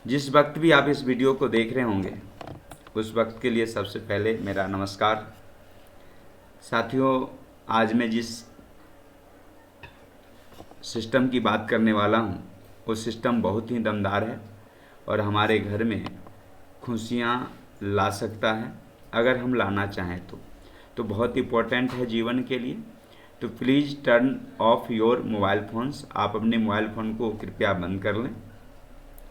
जिस वक्त भी आप इस वीडियो को देख रहे होंगे उस वक्त के लिए सबसे पहले मेरा नमस्कार। साथियों, आज मैं जिस सिस्टम की बात करने वाला हूँ वो सिस्टम बहुत ही दमदार है और हमारे घर में खुशियाँ ला सकता है अगर हम लाना चाहें तो बहुत इम्पोर्टेंट है जीवन के लिए। तो please turn off your mobile phones. आप अपने मोबाइल फ़ोन को कृपया बंद कर लें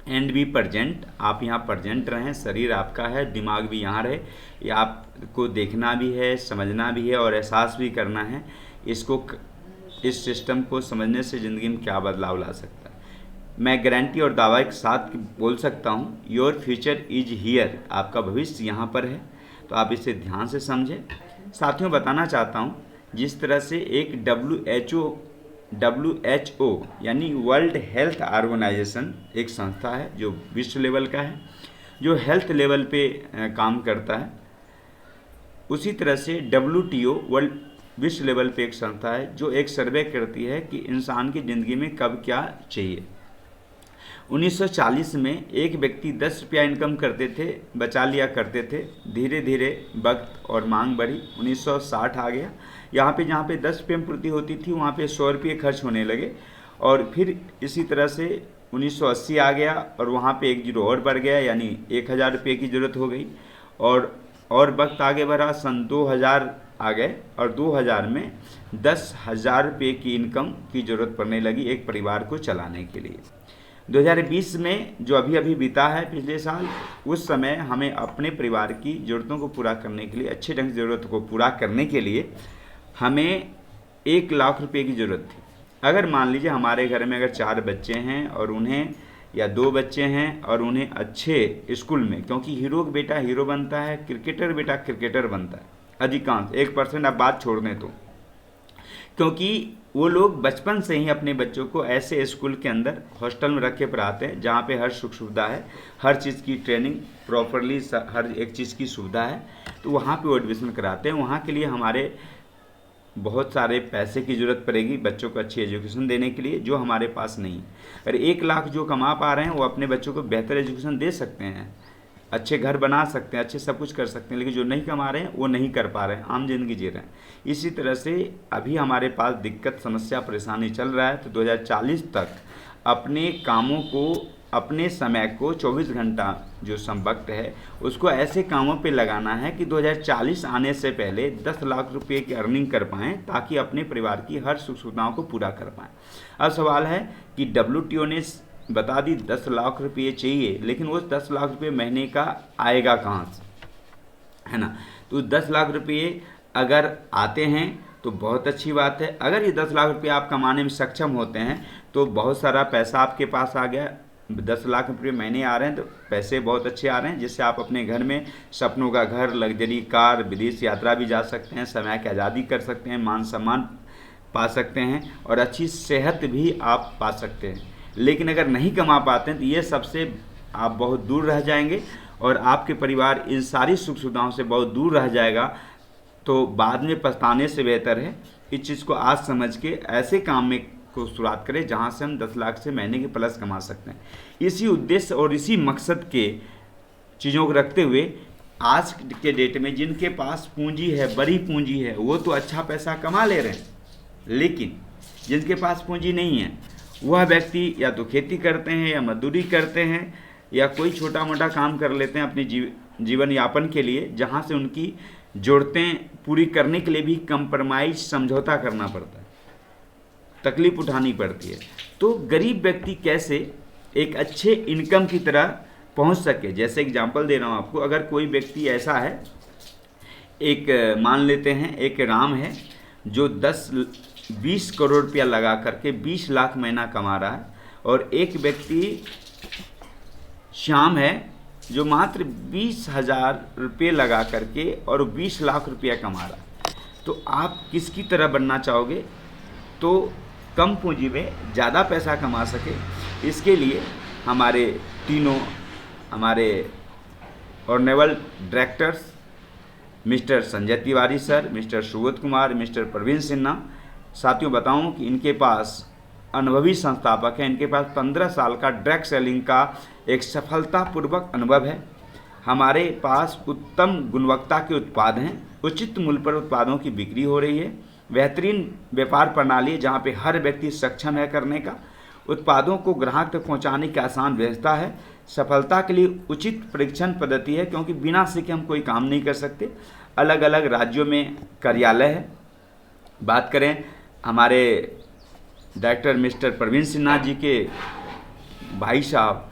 एंड बी प्रजेंट। आप यहाँ प्रजेंट रहें, शरीर आपका है, दिमाग भी यहाँ रहे। ये आपको देखना भी है, समझना भी है और एहसास भी करना है इस सिस्टम को समझने से ज़िंदगी में क्या बदलाव ला सकता है। मैं गारंटी और दावा के साथ बोल सकता हूँ, योर फ्यूचर इज हियर। आपका भविष्य यहाँ पर है, तो आप इसे ध्यान से समझें। साथियों, बताना चाहता हूँ जिस तरह से एक WHO यानी वर्ल्ड हेल्थ ऑर्गेनाइजेशन एक संस्था है जो विश्व लेवल का है, जो हेल्थ लेवल पे काम करता है। उसी तरह से WTO वर्ल्ड विश्व लेवल पे एक संस्था है जो एक सर्वे करती है कि इंसान की ज़िंदगी में कब क्या चाहिए। 1940 में एक व्यक्ति 10 रुपया इनकम करते थे, बचा लिया करते थे। धीरे धीरे वक्त और मांग बढ़ी, 1960 आ गया। यहाँ पे जहाँ पे 10 रुपये में पूर्ति होती थी वहाँ पे 100 रुपये खर्च होने लगे और फिर इसी तरह से 1980 आ गया और वहाँ पे एक जीरो और बढ़ गया, यानी 1000 रुपये की ज़रूरत हो गई। और वक्त आगे बढ़ा, सन 2000 आ गए और 2000 में 10,000 रुपये की इनकम की ज़रूरत पड़ने लगी एक परिवार को चलाने के लिए। 2020 में जो अभी बीता है, पिछले साल, उस समय हमें अपने परिवार की ज़रूरतों को पूरा करने के लिए, अच्छे ढंग से ज़रूरत को पूरा करने के लिए हमें 1 लाख रुपए की ज़रूरत थी। अगर मान लीजिए हमारे घर में अगर 4 बच्चे हैं और उन्हें, या 2 बच्चे हैं और उन्हें अच्छे स्कूल में, क्योंकि हीरो का बेटा हीरो बनता है, क्रिकेटर बेटा क्रिकेटर बनता है, अधिकांश 1% आप बात छोड़ दें तो, क्योंकि वो लोग बचपन से ही अपने बच्चों को ऐसे स्कूल के अंदर हॉस्टल में रख के पढ़ाते हैं जहाँ पे हर सुख सुविधा है, हर चीज़ की ट्रेनिंग प्रॉपरली, हर एक चीज़ की सुविधा है, तो वहाँ पे वो एडमिशन कराते हैं। वहाँ के लिए हमारे बहुत सारे पैसे की ज़रूरत पड़ेगी बच्चों को अच्छी एजुकेशन देने के लिए, जो हमारे पास नहीं है। अगर 1 लाख जो कमा पा रहे हैं वो अपने बच्चों को बेहतर एजुकेशन दे सकते हैं, अच्छे घर बना सकते हैं, अच्छे सब कुछ कर सकते हैं, लेकिन जो नहीं कमा रहे हैं वो नहीं कर पा रहे हैं, आम जिंदगी जी रहे हैं। इसी तरह से अभी हमारे पास दिक्कत, समस्या, परेशानी चल रहा है। तो 2040 तक अपने कामों को, अपने समय को 24 घंटा जो वक्त है उसको ऐसे कामों पे लगाना है कि 2040 आने से पहले 10 लाख रुपए की अर्निंग कर पाएँ, ताकि अपने परिवार की हर सुख सुविधाओं को पूरा कर पाएँ। अब सवाल है कि WTO ने बता दी 10 लाख रुपये चाहिए, लेकिन वो 10 लाख रुपये महीने का आएगा कहाँ से, है ना। तो 10 लाख रुपये अगर आते हैं तो बहुत अच्छी बात है। अगर ये 10 लाख रुपये आप कमाने में सक्षम होते हैं तो बहुत सारा पैसा आपके पास आ गया। 10 लाख रुपये महीने आ रहे हैं तो पैसे बहुत अच्छे आ रहे हैं, जिससे आप अपने घर में सपनों का घर, लग्जरी कार, विदेश यात्रा भी जा सकते हैं, समय की आज़ादी कर सकते हैं, मान सम्मान पा सकते हैं और अच्छी सेहत भी आप पा सकते हैं। लेकिन अगर नहीं कमा पाते हैं तो ये सबसे आप बहुत दूर रह जाएंगे और आपके परिवार इन सारी सुख सुविधाओं से बहुत दूर रह जाएगा। तो बाद में पछताने से बेहतर है इस चीज़ को आज समझ के ऐसे काम में को शुरुआत करें जहां से हम 10 लाख से महीने के प्लस कमा सकते हैं। इसी उद्देश्य और इसी मकसद के चीज़ों को रखते हुए आज के डेट में जिनके पास पूंजी है, बड़ी पूंजी है, वो तो अच्छा पैसा कमा ले रहे हैं, लेकिन जिनके पास पूंजी नहीं है वह व्यक्ति या तो खेती करते हैं या मजदूरी करते हैं या कोई छोटा मोटा काम कर लेते हैं अपने जीवन यापन के लिए, जहां से उनकी ज़रूरतें पूरी करने के लिए भी कंप्रोमाइज, समझौता करना पड़ता है, तकलीफ उठानी पड़ती है। तो गरीब व्यक्ति कैसे एक अच्छे इनकम की तरह पहुंच सके। जैसे एग्जांपल दे रहा हूं आपको, अगर कोई व्यक्ति ऐसा है, एक मान लेते हैं एक राम है जो 20 करोड़ रुपया लगा करके 20 लाख महीना कमा रहा है, और एक व्यक्ति श्याम है जो मात्र 20,000 रुपये लगा करके और 20 लाख रुपया कमा रहा है। तो आप किसकी तरह बनना चाहोगे? तो कम पूंजी में ज़्यादा पैसा कमा सके, इसके लिए हमारे तीनों, हमारे honourable directors mister Sanjay Tiwari sir, mister Subodh Kumar, mister Praveen Sinha, साथियों बताऊं कि इनके पास अनुभवी संस्थापक हैं। इनके पास 15 साल का ड्रग सेलिंग का एक सफलतापूर्वक अनुभव है। हमारे पास उत्तम गुणवत्ता के उत्पाद हैं, उचित मूल्य पर उत्पादों की बिक्री हो रही है, बेहतरीन व्यापार प्रणाली है जहाँ पे हर व्यक्ति सक्षम है करने का, उत्पादों को ग्राहक तक पहुँचाने की आसान व्यवस्था है, सफलता के लिए उचित परीक्षण पद्धति है क्योंकि बिना सीखे हम कोई काम नहीं कर सकते, अलग अलग राज्यों में कार्यालय है। बात करें हमारे डायरेक्टर मिस्टर प्रवीण सिन्हा जी के भाई साहब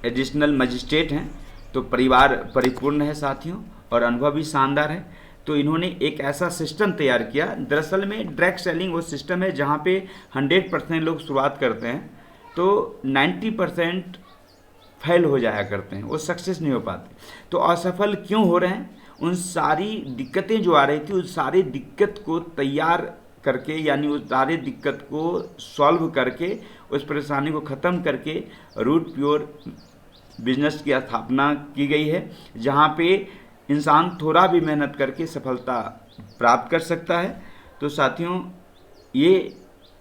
एडिशनल मजिस्ट्रेट हैं, तो परिवार परिपूर्ण है साथियों और अनुभव भी शानदार है। तो इन्होंने एक ऐसा सिस्टम तैयार किया। दरअसल में ड्रग सेलिंग वो सिस्टम है जहाँ पे 100% लोग शुरुआत करते हैं तो 90% फेल हो जाया करते हैं, वो सक्सेस नहीं हो पाते। तो असफल क्यों हो रहे हैं? उन सारी दिक्कतें जो आ रही थी उस सारी दिक्कत को तैयार करके, यानी उस सारी दिक्कत को सॉल्व करके, उस परेशानी को ख़त्म करके रूट प्योर बिजनेस की स्थापना की गई है जहाँ पे इंसान थोड़ा भी मेहनत करके सफलता प्राप्त कर सकता है। तो साथियों, ये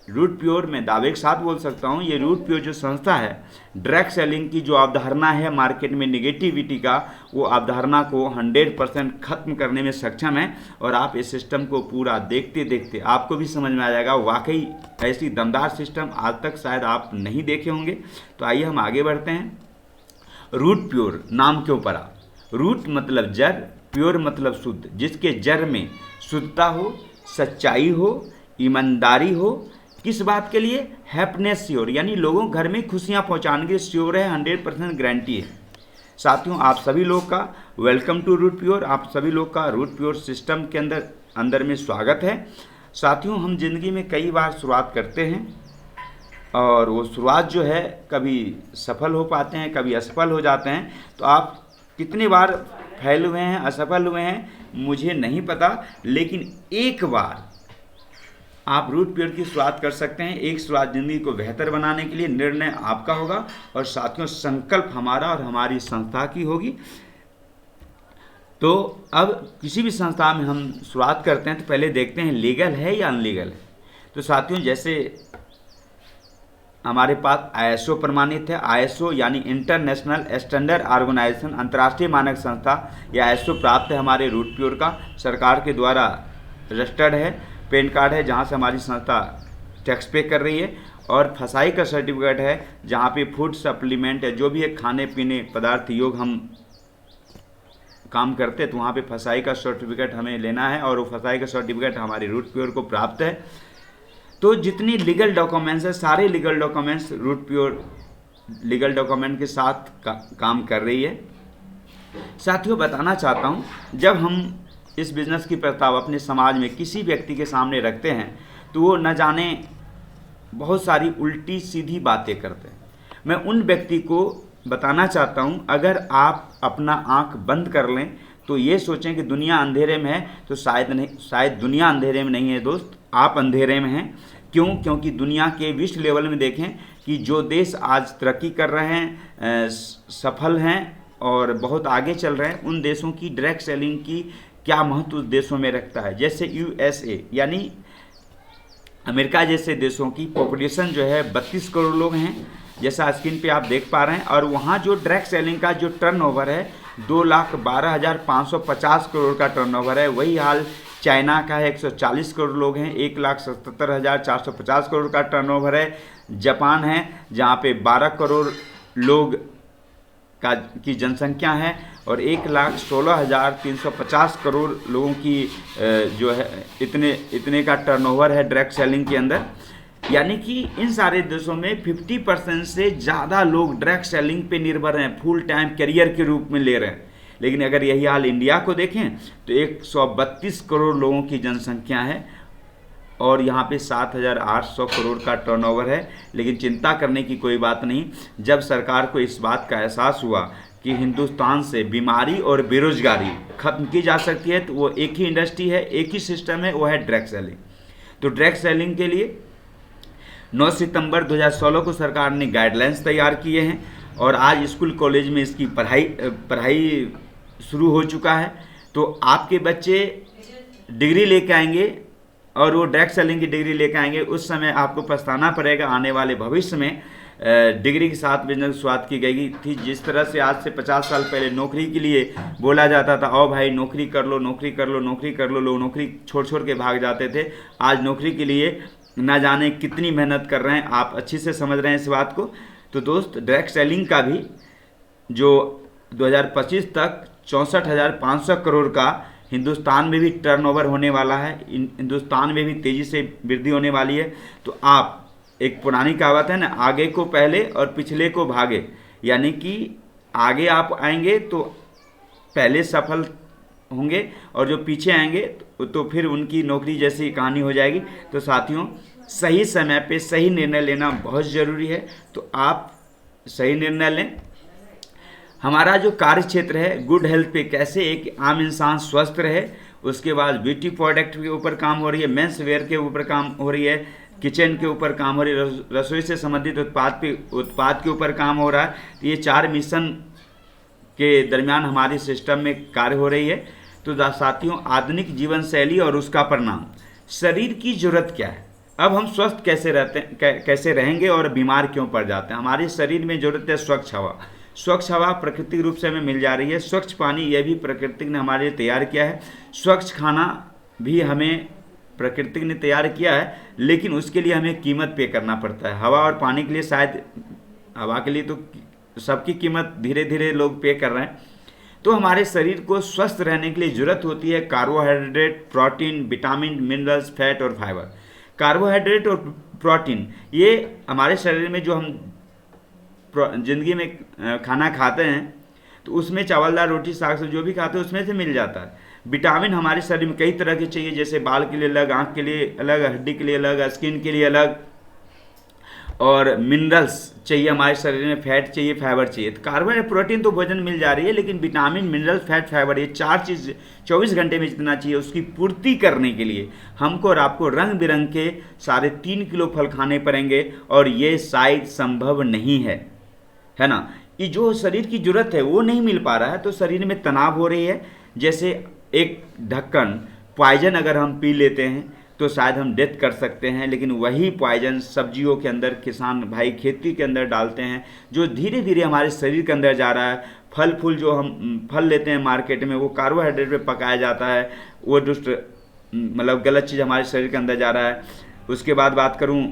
रूट प्योर में दावे के साथ बोल सकता हूँ, ये रूट प्योर जो संस्था है ड्रग सेलिंग की जो अवधारणा है मार्केट में नेगेटिविटी का, वो अवधारणा को 100% खत्म करने में सक्षम है। और आप इस सिस्टम को पूरा देखते देखते आपको भी समझ में आ जाएगा, वाकई ऐसी दमदार सिस्टम आज तक शायद आप नहीं देखे होंगे। तो आइए हम आगे बढ़ते हैं। रूट प्योर नाम क्यों पड़ा? रूट मतलब जड़, प्योर मतलब शुद्ध, जिसके जड़ में शुद्धता हो, सच्चाई हो, ईमानदारी हो। किस बात के लिए? हैप्पीनेस श्योर, यानी लोगों घर में खुशियां पहुंचाने के श्योर है, 100% गारंटी है। साथियों, आप सभी लोग का वेलकम टू रूट प्योर, आप सभी लोग का रूट प्योर सिस्टम के अंदर में स्वागत है। साथियों, हम जिंदगी में कई बार शुरुआत करते हैं और वो शुरुआत जो है कभी सफल हो पाते हैं, कभी असफल हो जाते हैं। तो आप कितने बार फेल हुए हैं, असफल हुए हैं, मुझे नहीं पता, लेकिन एक बार आप रूट प्योर की शुरुआत कर सकते हैं। एक शुरुआत जिंदगी को बेहतर बनाने के लिए निर्णय आपका होगा और साथियों संकल्प हमारा और हमारी संस्था की होगी। तो अब किसी भी संस्था में हम शुरुआत करते हैं तो पहले देखते हैं लीगल है या अनलीगल है। तो साथियों, जैसे हमारे पास ISO प्रमाणित है, ISO यानी इंटरनेशनल स्टैंडर्ड ऑर्गेनाइजेशन, अंतर्राष्ट्रीय मानक संस्था, या ISO प्राप्त है हमारे रूट प्योर का, सरकार के द्वारा रजिस्टर्ड है, पैन कार्ड है जहाँ से हमारी संस्था टैक्स पे कर रही है, और फसाई का सर्टिफिकेट है जहाँ पे फूड सप्लीमेंट है, जो भी एक खाने पीने पदार्थ योग हम काम करते हैं तो वहाँ पे फसाई का सर्टिफिकेट हमें लेना है और वो फसाई का सर्टिफिकेट हमारी रूट प्योर को प्राप्त है। तो जितनी लीगल डॉक्यूमेंट्स है, सारे legal documents root pure legal document के साथ काम कर रही है। साथियों, बताना चाहता हूँ, जब हम इस बिज़नेस की प्रस्ताव अपने समाज में किसी व्यक्ति के सामने रखते हैं तो वो न जाने बहुत सारी उल्टी सीधी बातें करते हैं। मैं उन व्यक्ति को बताना चाहता हूँ, अगर आप अपना आँख बंद कर लें तो ये सोचें कि दुनिया अंधेरे में है, तो शायद नहीं, शायद दुनिया अंधेरे में नहीं है दोस्त, आप अंधेरे में हैं। क्यों? क्योंकि दुनिया के विश्व लेवल में देखें कि जो देश आज तरक्की कर रहे हैं, सफल हैं और बहुत आगे चल रहे हैं, उन देशों की ड्रग सेलिंग की क्या महत्व उस देशों में रखता है। जैसे USA यानी अमेरिका जैसे देशों की पॉपुलेशन जो है 32 करोड़ लोग हैं, जैसा स्क्रीन पे आप देख पा रहे हैं, और वहाँ जो ड्रग सेलिंग का जो टर्नओवर है 2,12,550 करोड़ का टर्नओवर है। वही हाल चाइना का है, 140 करोड़ लोग हैं, 1,77,450 करोड़ का टर्नओवर है। जापान है जहाँ पे 12 करोड़ लोग की जनसंख्या है और 1,16,350 करोड़ लोगों की जो है इतने का टर्नओवर है ड्रग सेलिंग के अंदर। यानी कि इन सारे देशों में 50% से ज़्यादा लोग ड्रग सेलिंग पे निर्भर हैं, फुल टाइम करियर के रूप में ले रहे हैं। लेकिन अगर यही हाल इंडिया को देखें तो 132 करोड़ लोगों की जनसंख्या है और यहाँ पे 7,800 करोड़ का टर्नओवर है। लेकिन चिंता करने की कोई बात नहीं, जब सरकार को इस बात का एहसास हुआ कि हिंदुस्तान से बीमारी और बेरोजगारी खत्म की जा सकती है, तो वो एक ही इंडस्ट्री है, एक ही सिस्टम है, वो है ड्रग सेलिंग। तो ड्रग सेलिंग के लिए 9 सितंबर 2016 को सरकार ने गाइडलाइंस तैयार किए हैं और आज स्कूल कॉलेज में इसकी पढ़ाई शुरू हो चुका है। तो आपके बच्चे डिग्री लेके आएंगे और वो डायरेक्ट सेलिंग की डिग्री लेकर आएंगे, उस समय आपको पछताना पड़ेगा आने वाले भविष्य में। डिग्री के साथ बिजनेस शुरुआत की गई थी। जिस तरह से आज से 50 साल पहले नौकरी के लिए बोला जाता था, आओ भाई नौकरी कर लो, नौकरी कर लो, नौकरी कर लो, लोग नौकरी छोड़ छोड़ के भाग जाते थे। आज नौकरी के लिए ना जाने कितनी मेहनत कर रहे हैं, आप अच्छी से समझ रहे हैं इस बात को। तो दोस्त, डायरेक्ट सेलिंग का भी जो 2025 तक 64,500 करोड़ का हिंदुस्तान में भी टर्नओवर होने वाला है, हिंदुस्तान में भी तेज़ी से वृद्धि होने वाली है। तो आप, एक पुरानी कहावत है ना, आगे को पहले और पिछले को भागे, यानी कि आगे आप आएंगे तो पहले सफल होंगे और जो पीछे आएंगे तो फिर उनकी नौकरी जैसी कहानी हो जाएगी। तो साथियों, सही समय पे सही निर्णय लेना बहुत ज़रूरी है। तो आप सही निर्णय लें। हमारा जो कार्य क्षेत्र है, गुड हेल्थ पे कैसे एक आम इंसान स्वस्थ रहे, उसके बाद ब्यूटी प्रोडक्ट के ऊपर काम हो रही है, मेंस वेयर के ऊपर काम हो रही है, किचन के ऊपर काम हो रही है, रसोई से संबंधित उत्पाद के ऊपर काम हो रहा है। तो ये 4 मिशन के दरमियान हमारी सिस्टम में कार्य हो रही है। तो साथियों, आधुनिक जीवन शैली और उसका परिणाम, शरीर की जरूरत क्या है, अब हम स्वस्थ कैसे रहेंगे और बीमार क्यों पड़ जाते हैं। हमारे शरीर में जरूरत है स्वच्छ हवा। स्वच्छ हवा प्राकृतिक रूप से हमें मिल जा रही है। स्वच्छ पानी, यह भी प्रकृति ने हमारे लिए तैयार किया है। स्वच्छ खाना भी हमें प्रकृति ने तैयार किया है, लेकिन उसके लिए हमें कीमत पे करना पड़ता है। हवा और पानी के लिए शायद, हवा के लिए तो सबकी कीमत धीरे धीरे लोग पे कर रहे हैं। तो हमारे शरीर को स्वस्थ रहने के लिए जरूरत होती है carbohydrate, protein, vitamin, minerals, fat और फाइबर। कार्बोहाइड्रेट और प्रोटीन, ये हमारे शरीर में जो हम जिंदगी में खाना खाते हैं, तो उसमें चावल, दाल, रोटी, साग सब्जी जो भी खाते हैं उसमें से मिल जाता है। विटामिन हमारे शरीर में कई तरह के चाहिए, जैसे बाल के लिए अलग, आँख के लिए अलग, हड्डी के लिए अलग, स्किन के लिए अलग, और मिनरल्स चाहिए हमारे शरीर में, फैट चाहिए, फाइबर चाहिए। तो कार्बोहाइड्रेट, प्रोटीन तो भोजन मिल जा रही है, लेकिन विटामिन, मिनरल, फैट, फाइबर, ये 4 चीज़ 24 घंटे में जितना चाहिए, उसकी पूर्ति करने के लिए हमको और आपको रंग बिरंग के 3.5 किलो फल खाने पड़ेंगे, और ये शायद संभव नहीं है ना। ये जो शरीर की जरूरत है वो नहीं मिल पा रहा है, तो शरीर में तनाव हो रही है। जैसे एक ढक्कन पॉइजन अगर हम पी लेते हैं तो शायद हम डेथ कर सकते हैं, लेकिन वही पॉइजन सब्जियों के अंदर किसान भाई खेती के अंदर डालते हैं, जो धीरे धीरे हमारे शरीर के अंदर जा रहा है। फल फूल जो हम फल लेते हैं मार्केट में, वो कार्बोहाइड्रेट पे पकाया जाता है, वो दुष्ट मतलब गलत चीज़ हमारे शरीर के अंदर जा रहा है। उसके बाद बात करूँ,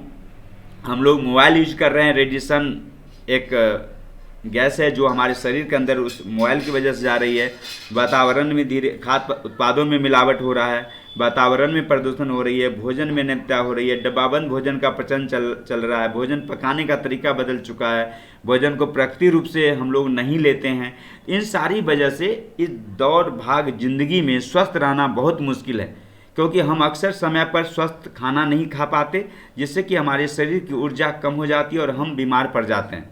हम लोग मोबाइल यूज कर रहे हैं, रेडिएशन एक गैस है जो हमारे शरीर के अंदर उस मोबाइल की वजह से जा रही है। वातावरण में धीरे खाद्य उत्पादों में मिलावट हो रहा है, वातावरण में प्रदूषण हो रही है, भोजन में निरंतरता हो रही है, डब्बाबंद भोजन का प्रचलन चल रहा है, भोजन पकाने का तरीका बदल चुका है, भोजन को प्राकृतिक रूप से हम लोग नहीं लेते हैं। इन सारी वजह से इस दौड़ भाग जिंदगी में स्वस्थ रहना बहुत मुश्किल है, क्योंकि हम अक्सर समय पर स्वस्थ खाना नहीं खा पाते, जिससे कि हमारे शरीर की ऊर्जा कम हो जाती है और हम बीमार पड़ जाते हैं।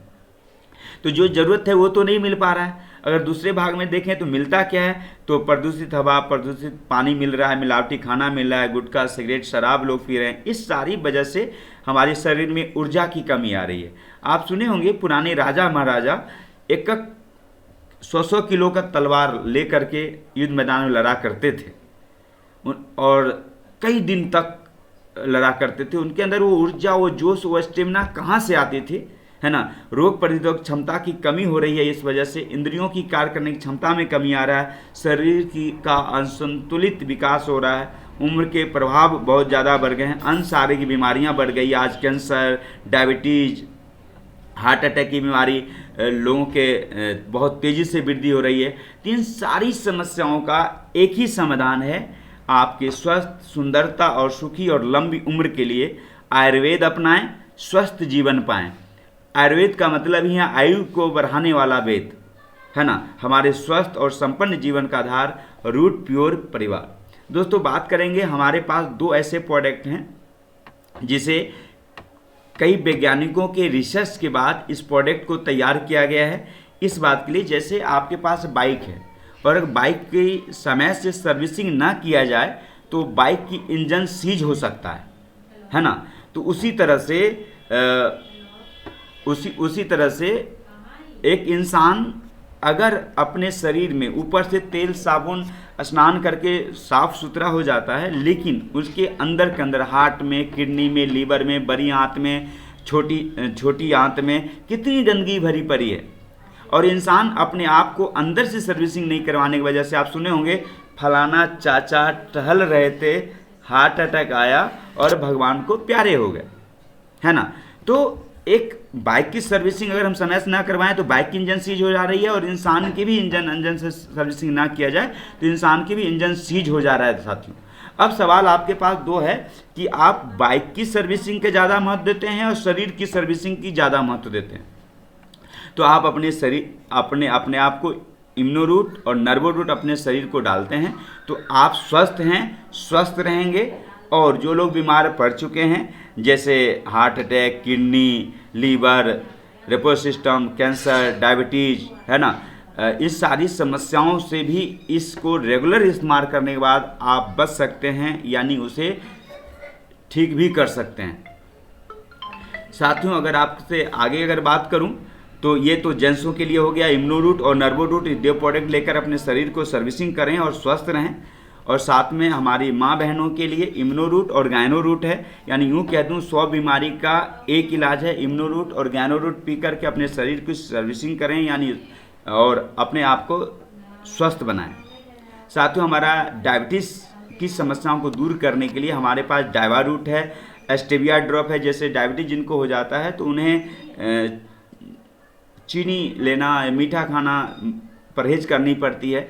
तो जो ज़रूरत है वो तो नहीं मिल पा रहा है। अगर दूसरे भाग में देखें तो मिलता क्या है, तो प्रदूषित हवा, प्रदूषित पानी मिल रहा है, मिलावटी खाना मिल रहा है, गुटखा, सिगरेट, शराब लोग पी रहे हैं। इस सारी वजह से हमारे शरीर में ऊर्जा की कमी आ रही है। आप सुने होंगे पुराने राजा महाराजा एक 100 किलो का तलवार ले करके युद्ध मैदान में लड़ा करते थे, और कई दिन तक लड़ा करते थे। उनके अंदर वो ऊर्जा, वो जोश, वो स्टेमिना कहाँ से आती थी, है ना। रोग प्रतिरोधक क्षमता की कमी हो रही है, इस वजह से इंद्रियों की कार्य करने की क्षमता में कमी आ रहा है, शरीर का असंतुलित विकास हो रहा है, उम्र के प्रभाव बहुत ज़्यादा बढ़ गए हैं, अन्य सारे की बीमारियां बढ़ गई। आज कैंसर, डायबिटीज, हार्ट अटैक की बीमारी लोगों के बहुत तेज़ी से वृद्धि हो रही है। तो इन सारी समस्याओं का एक ही समाधान है, आपके स्वस्थ, सुंदरता और सुखी और लंबी उम्र के लिए आयुर्वेद अपनाएं, स्वस्थ जीवन पाएं। आयुर्वेद का मतलब ही है आयु को बढ़ाने वाला वेद, है ना। हमारे स्वस्थ और संपन्न जीवन का आधार रूट प्योर परिवार। दोस्तों, बात करेंगे, हमारे पास 2 ऐसे प्रोडक्ट हैं जिसे कई वैज्ञानिकों के रिसर्च के बाद इस प्रोडक्ट को तैयार किया गया है इस बात के लिए। जैसे आपके पास बाइक है, और अगर बाइक की समय से सर्विसिंग ना किया जाए तो बाइक की इंजन सीज हो सकता है ना। तो उसी तरह से एक इंसान अगर अपने शरीर में ऊपर से तेल साबुन स्नान करके साफ सुथरा हो जाता है, लेकिन उसके अंदर के अंदर हार्ट में, किडनी में, लीवर में, बड़ी आंत में, छोटी आंत में कितनी गंदगी भरी पड़ी है। और इंसान अपने आप को अंदर से सर्विसिंग नहीं करवाने की वजह से, आप सुने होंगे फलाना चाचा टहल रहे थे, हार्ट अटैक आया और भगवान को प्यारे हो गए, है ना। तो एक बाइक की सर्विसिंग अगर हम समय से ना करवाएं तो बाइक की इंजन सीज हो जा रही है, और इंसान की भी इंजन से सर्विसिंग ना किया जाए तो इंसान की भी इंजन सीज हो जा रहा है साथियों। अब सवाल आपके पास दो है कि आप बाइक की सर्विसिंग के ज़्यादा महत्व देते हैं और शरीर की सर्विसिंग की ज़्यादा महत्व देते हैं। तो आप अपने शरीर अपने आप को इम्यूनो रूट और नर्वो रूट अपने शरीर को डालते हैं तो आप स्वस्थ हैं, स्वस्थ रहेंगे। और जो लोग बीमार पड़ चुके हैं, जैसे हार्ट अटैक, किडनी, लीवर, रेपो सिस्टम, कैंसर, डायबिटीज, है ना, इस सारी समस्याओं से भी इसको रेगुलर इस्तेमाल करने के बाद आप बच सकते हैं, यानी उसे ठीक भी कर सकते हैं। साथियों, अगर आपसे आगे अगर बात करूं तो ये तो जेंट्सों के लिए हो गया। इम्यूनो रूट और नर्वो रूट दो प्रोडक्ट लेकर अपने शरीर को सर्विसिंग करें और स्वस्थ रहें। और साथ में हमारी माँ बहनों के लिए इम्यूनो रूट और गायनो रूट है, यानी यूँ कह दूँ 100 बीमारी का एक इलाज है। इम्यूनो रूट और गायनो रूट पी करके अपने शरीर की सर्विसिंग करें, यानी और अपने आप को स्वस्थ बनाएं। साथियों, हमारा डायबिटीज़ की समस्याओं को दूर करने के लिए हमारे पास डाइवा रूट है, स्टेविया ड्रॉप है। जैसे डायबिटीज जिनको हो जाता है तो उन्हें चीनी लेना, मीठा खाना परहेज करनी पड़ती है,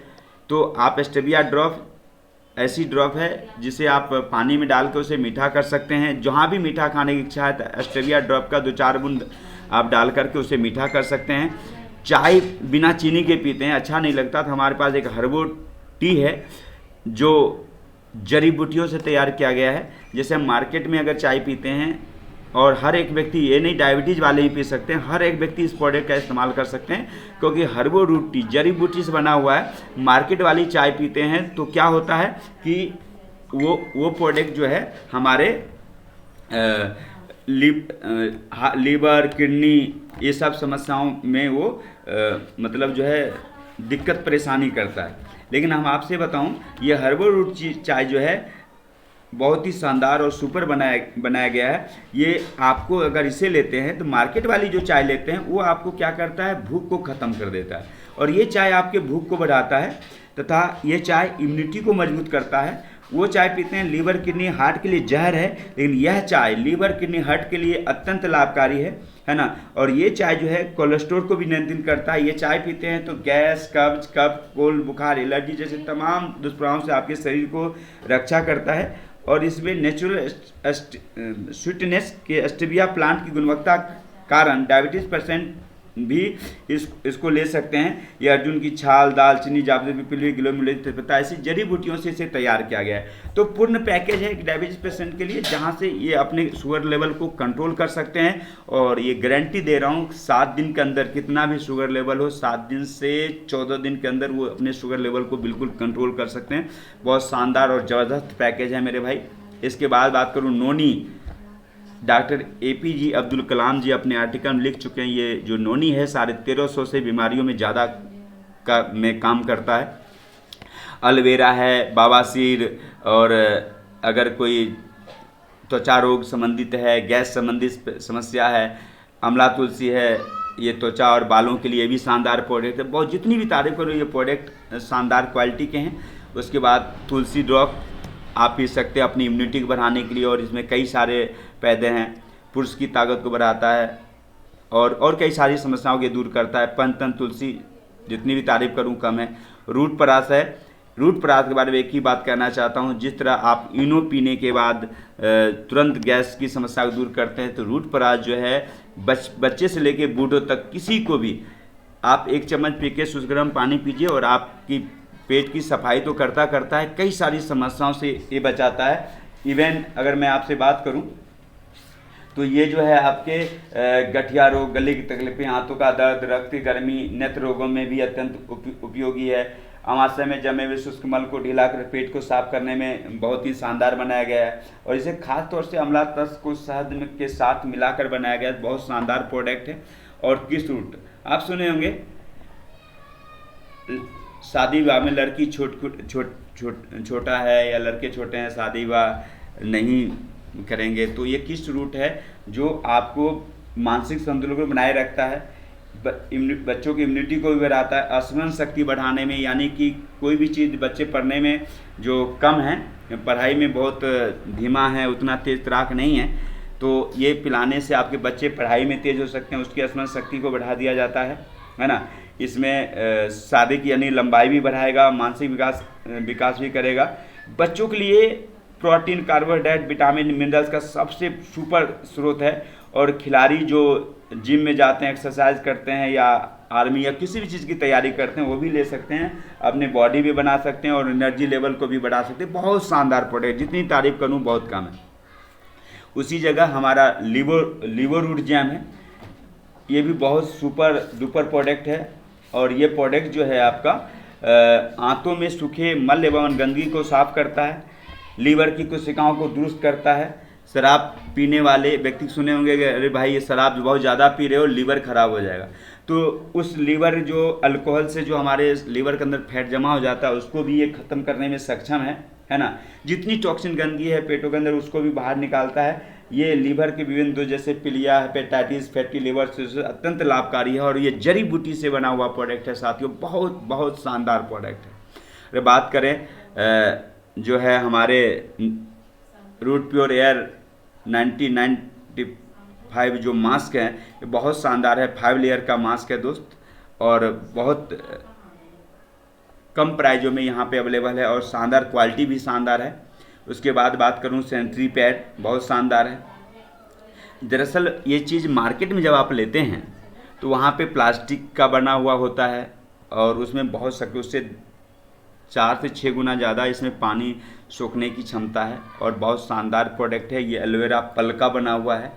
तो आप स्टेविया ड्रॉप ऐसी ड्रॉप है जिसे आप पानी में डाल के उसे मीठा कर सकते हैं। जहाँ भी मीठा खाने की इच्छा है तो स्टेविया ड्रॉप का 2-4 बूंद आप डाल करके उसे मीठा कर सकते हैं। चाय बिना चीनी के पीते हैं, अच्छा नहीं लगता, तो हमारे पास एक हर्बो टी है जो जड़ी बूटियों से तैयार किया गया है। जैसे हम मार्केट में अगर चाय पीते हैं, और हर एक व्यक्ति, ये नहीं डायबिटीज़ वाले ही पी सकते हैं, हर एक व्यक्ति इस प्रोडक्ट का इस्तेमाल कर सकते हैं, क्योंकि हर्बो रूट टी जड़ी बूटी से बना हुआ है। मार्केट वाली चाय पीते हैं तो क्या होता है कि वो प्रोडक्ट जो है हमारे लीवर, किडनी, ये सब समस्याओं में वो मतलब जो है दिक्कत परेशानी करता है। लेकिन हम आपसे बताऊं, ये हर्बो रूट चाय जो है बहुत ही शानदार और सुपर बनाया गया है। ये आपको अगर इसे लेते हैं तो मार्केट वाली जो चाय लेते हैं वो आपको क्या करता है, भूख को ख़त्म कर देता है, और ये चाय आपके भूख को बढ़ाता है तथा ये चाय इम्यूनिटी को मजबूत करता है। वो चाय पीते हैं, लीवर, किडनी, हार्ट के लिए जहर है, लेकिन यह चाय लीवर, किडनी, हार्ट के लिए अत्यंत लाभकारी है ना। और ये चाय जो है कोलेस्ट्रॉल को भी नियंत्रित करता है। ये चाय पीते हैं तो गैस, कब्ज, कफ, कोल्ड, बुखार, एलर्जी जैसे तमाम दुष्प्रभावों से आपके शरीर को रक्षा करता है। और इसमें नेचुरल स्वीटनेस के स्टेविया प्लांट की गुणवत्ता कारण डायबिटीज़ पेशेंट भी इसको ले सकते हैं। ये अर्जुन की छाल, दालचीनी, जावित्री, पिलवी, गिलोय, तेजपत्ता, ऐसी जड़ी बूटियों से इसे तैयार किया गया है। तो पूर्ण पैकेज है डायबिटीज पेशेंट के लिए, जहां से ये अपने शुगर लेवल को कंट्रोल कर सकते हैं। और ये गारंटी दे रहा हूँ, 7 दिन के अंदर कितना भी शुगर लेवल हो, 7 दिन से 14 दिन के अंदर वो अपने शुगर लेवल को बिल्कुल कंट्रोल कर सकते हैं। बहुत शानदार और ज़बरदस्त पैकेज है मेरे भाई। इसके बाद बात करूँ नोनी, डॉक्टर APJ अब्दुल कलाम जी अपने आर्टिकल में लिख चुके हैं, ये जो नोनी है 1350 से बीमारियों में ज़्यादा में काम करता है। एलोवेरा है, बवासीर, और अगर कोई त्वचा रोग संबंधित है, गैस संबंधित समस्या है, अमला तुलसी है, ये त्वचा और बालों के लिए भी शानदार प्रोडक्ट है। बहुत जितनी भी तारीफ करो, ये प्रोडक्ट शानदार क्वालिटी के हैं। उसके बाद तुलसी ड्रॉप आप पी सकते हैं अपनी इम्यूनिटी को बढ़ाने के लिए, और इसमें कई सारे फायदे हैं। पुरुष की ताकत को बढ़ाता है और कई सारी समस्याओं को दूर करता है। पंचतंत्र तुलसी, जितनी भी तारीफ करूं कम है। रूट परास है, रूट परास के बारे में एक ही बात कहना चाहता हूं, जिस तरह आप इनो पीने के बाद तुरंत गैस की समस्या को दूर करते हैं, तो रूट परास जो है बच्चे से लेके बूढ़ों तक किसी को भी आप 1 चम्मच पी के शुष्क गर्म पानी पीजिए, और आपकी पेट की सफाई तो करता है, कई सारी समस्याओं से ये बचाता है। इवन अगर मैं आपसे बात करूं तो ये जो है आपके गठिया रोग, गले की तकलीफें, आंतों का दर्द, रक्त की गर्मी, नेत्र रोगों में भी अत्यंत उपयोगी है। अमाशय में जमे हुए शुष्क मल को ढीला कर पेट को साफ करने में बहुत ही शानदार बनाया गया है, और इसे खास तौर से अमला तस्त को शहद के साथ मिलाकर बनाया गया है। बहुत शानदार प्रोडक्ट है। और किस रूट आप सुने होंगे, शादी विवाह में लड़की छोटा है या लड़के छोटे हैं, शादी विवाह नहीं करेंगे, तो ये किस रूट है जो आपको मानसिक संतुलन को बनाए रखता है, बच्चों की इम्यूनिटी को भी बढ़ाता है, स्मरण शक्ति बढ़ाने में, यानी कि कोई भी चीज़ बच्चे पढ़ने में जो कम है, पढ़ाई में बहुत धीमा है, उतना तेज तराक नहीं है, तो ये पिलाने से आपके बच्चे पढ़ाई में तेज हो सकते हैं, उसकी स्मरण शक्ति को बढ़ा दिया जाता है ना। इसमें शारीरिक यानी लंबाई भी बढ़ाएगा, मानसिक विकास भी करेगा। बच्चों के लिए प्रोटीन, कार्बोहाइड्रेट, विटामिन, मिनरल्स का सबसे सुपर स्रोत है। और खिलाड़ी जो जिम में जाते हैं, एक्सरसाइज करते हैं या आर्मी या किसी भी चीज़ की तैयारी करते हैं, वो भी ले सकते हैं, अपने बॉडी भी बना सकते हैं और एनर्जी लेवल को भी बढ़ा सकते हैं। बहुत शानदार प्रोडक्ट, जितनी तारीफ करूँ बहुत कम है। उसी जगह हमारा लीवर रूट जैम है, ये भी बहुत सुपर डुपर प्रोडक्ट है। और ये प्रोडक्ट जो है आपका आंतों में सूखे मल एवं गंदगी को साफ करता है, लीवर की कोशिकाओं को दुरुस्त करता है। शराब पीने वाले व्यक्ति सुने होंगे कि अरे भाई ये शराब बहुत ज़्यादा पी रहे हो, लीवर खराब हो जाएगा, तो उस लीवर जो अल्कोहल से जो हमारे लीवर के अंदर फैट जमा हो जाता है, उसको भी ये ख़त्म करने में सक्षम है ना। जितनी टॉक्सिन गंदगी है पेटों के अंदर, उसको भी बाहर निकालता है। ये लीवर के विभिन्न दोष जैसे पीलिया, हेपेटाइटिस, फैटी लिवर से अत्यंत लाभकारी है। और ये जड़ी बूटी से बना हुआ प्रोडक्ट है साथियों, बहुत बहुत शानदार प्रोडक्ट है। अगर बात करें जो है हमारे रूट प्योर एयर 1995 जो मास्क है, ये बहुत शानदार है। 5 लेयर का मास्क है दोस्त, और बहुत कम प्राइजों में यहाँ पे अवेलेबल है और शानदार क्वालिटी भी शानदार है। उसके बाद बात करूँ सैनिटरी पैड, बहुत शानदार है। दरअसल ये चीज़ मार्केट में जब आप लेते हैं तो वहाँ पे प्लास्टिक का बना हुआ होता है और उसमें बहुत सकते, उससे 4 से 6 गुना ज़्यादा इसमें पानी सोखने की क्षमता है और बहुत शानदार प्रोडक्ट है। ये एलोवेरा पल का बना हुआ है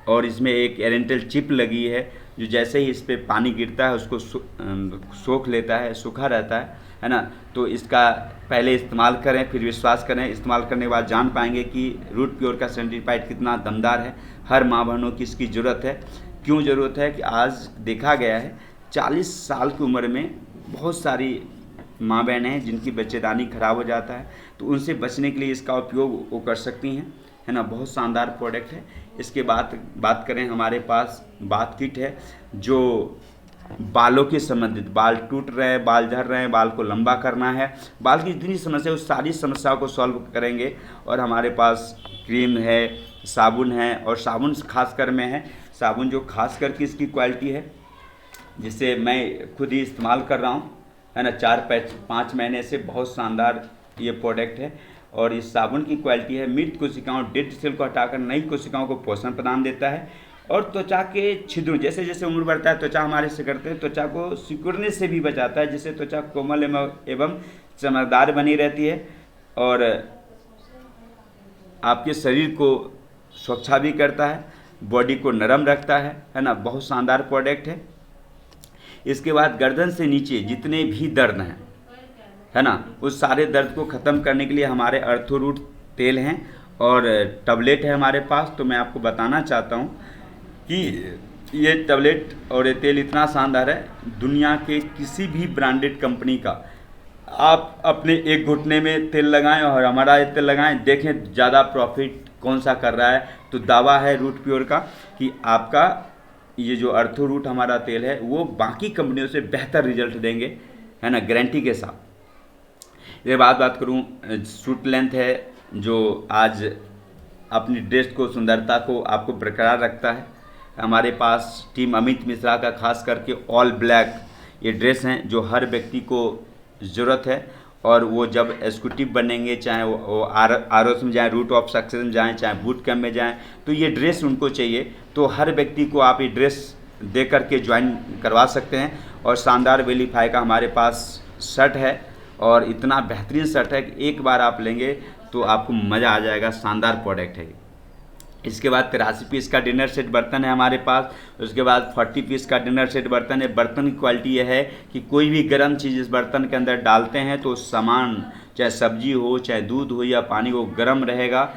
और इसमें एक एरेंटल चिप लगी है जो जैसे ही इस पर पानी गिरता है उसको सोख लेता है, सूखा रहता है ना। तो इसका पहले इस्तेमाल करें, फिर विश्वास करें। इस्तेमाल करने के बाद जान पाएंगे कि रूट प्योर का सैनिटरी पैड कितना दमदार है। हर माँ बहनों की इसकी ज़रूरत है। क्यों ज़रूरत है कि आज देखा गया है 40 साल की उम्र में बहुत सारी माँ बहनें हैं जिनकी बच्चेदानी खराब हो जाता है, तो उनसे बचने के लिए इसका उपयोग वो कर सकती हैं, है ना। बहुत शानदार प्रोडक्ट है। इसके बाद बात करें, हमारे पास बाथ किट है जो बालों के संबंधित, बाल टूट रहे हैं, बाल झड़ रहे हैं, बाल को लंबा करना है, बाल की जितनी समस्या उस सारी समस्याओं को सॉल्व करेंगे। और हमारे पास क्रीम है, साबुन है, और साबुन खासकर में है, साबुन जो खास करके इसकी क्वालिटी है जिसे मैं खुद ही इस्तेमाल कर रहा हूँ, है ना। 4-5 महीने से बहुत शानदार ये प्रोडक्ट है। और इस साबुन की क्वालिटी है, मृत कोशिकाओं, डेड सेल को हटाकर नई कोशिकाओं को पोषण प्रदान देता है। और त्वचा के छिद्रों, जैसे जैसे उम्र बढ़ता है त्वचा हमारे से करते हैं, त्वचा को सिकुड़ने से भी बचाता है, जिससे त्वचा कोमल एवं चमकदार बनी रहती है। और आपके शरीर को स्वच्छ भी करता है, बॉडी को नरम रखता है ना। बहुत शानदार प्रोडक्ट है। इसके बाद गर्दन से नीचे जितने भी दर्द हैं, है ना, उस सारे दर्द को ख़त्म करने के लिए हमारे अर्थोरूट तेल हैं और टैबलेट है हमारे पास। तो मैं आपको बताना चाहता हूँ कि ये टैबलेट और ये तेल इतना शानदार है, दुनिया के किसी भी ब्रांडेड कंपनी का आप अपने एक घुटने में तेल लगाएं और हमारा ये तेल लगाएं, देखें ज़्यादा प्रॉफिट कौन सा कर रहा है। तो दावा है रूट प्योर का कि आपका ये जो अर्थोरूट हमारा तेल है वो बाकी कंपनियों से बेहतर रिजल्ट देंगे, है ना, गारंटी के साथ। ये बात करूँ, सूट लेंथ है जो आज अपनी ड्रेस को, सुंदरता को आपको बरकरार रखता है। हमारे पास टीम अमित मिश्रा का खास करके ऑल ब्लैक ये ड्रेस हैं जो हर व्यक्ति को ज़रूरत है। और वो जब एग्जीक्यूटिव बनेंगे, चाहे वो आरओएस में जाएँ, रूट ऑफ सक्सेस में जाएँ, चाहे बूट कैंप में जाएँ, तो ये ड्रेस उनको चाहिए। तो हर व्यक्ति को आप ये ड्रेस दे करके ज्वाइन करवा सकते हैं। और शानदार वेलीफाई का हमारे पास शर्ट है और इतना बेहतरीन शर्ट है कि एक बार आप लेंगे तो आपको मज़ा आ जाएगा। शानदार प्रोडक्ट है। इसके बाद 83 पीस का डिनर सेट बर्तन है हमारे पास। उसके बाद 40 पीस का डिनर सेट बर्तन है। बर्तन की क्वालिटी यह है कि कोई भी गर्म चीज़ इस बर्तन के अंदर डालते हैं तो सामान, चाहे सब्जी हो, चाहे दूध हो या पानी हो, गर्म रहेगा।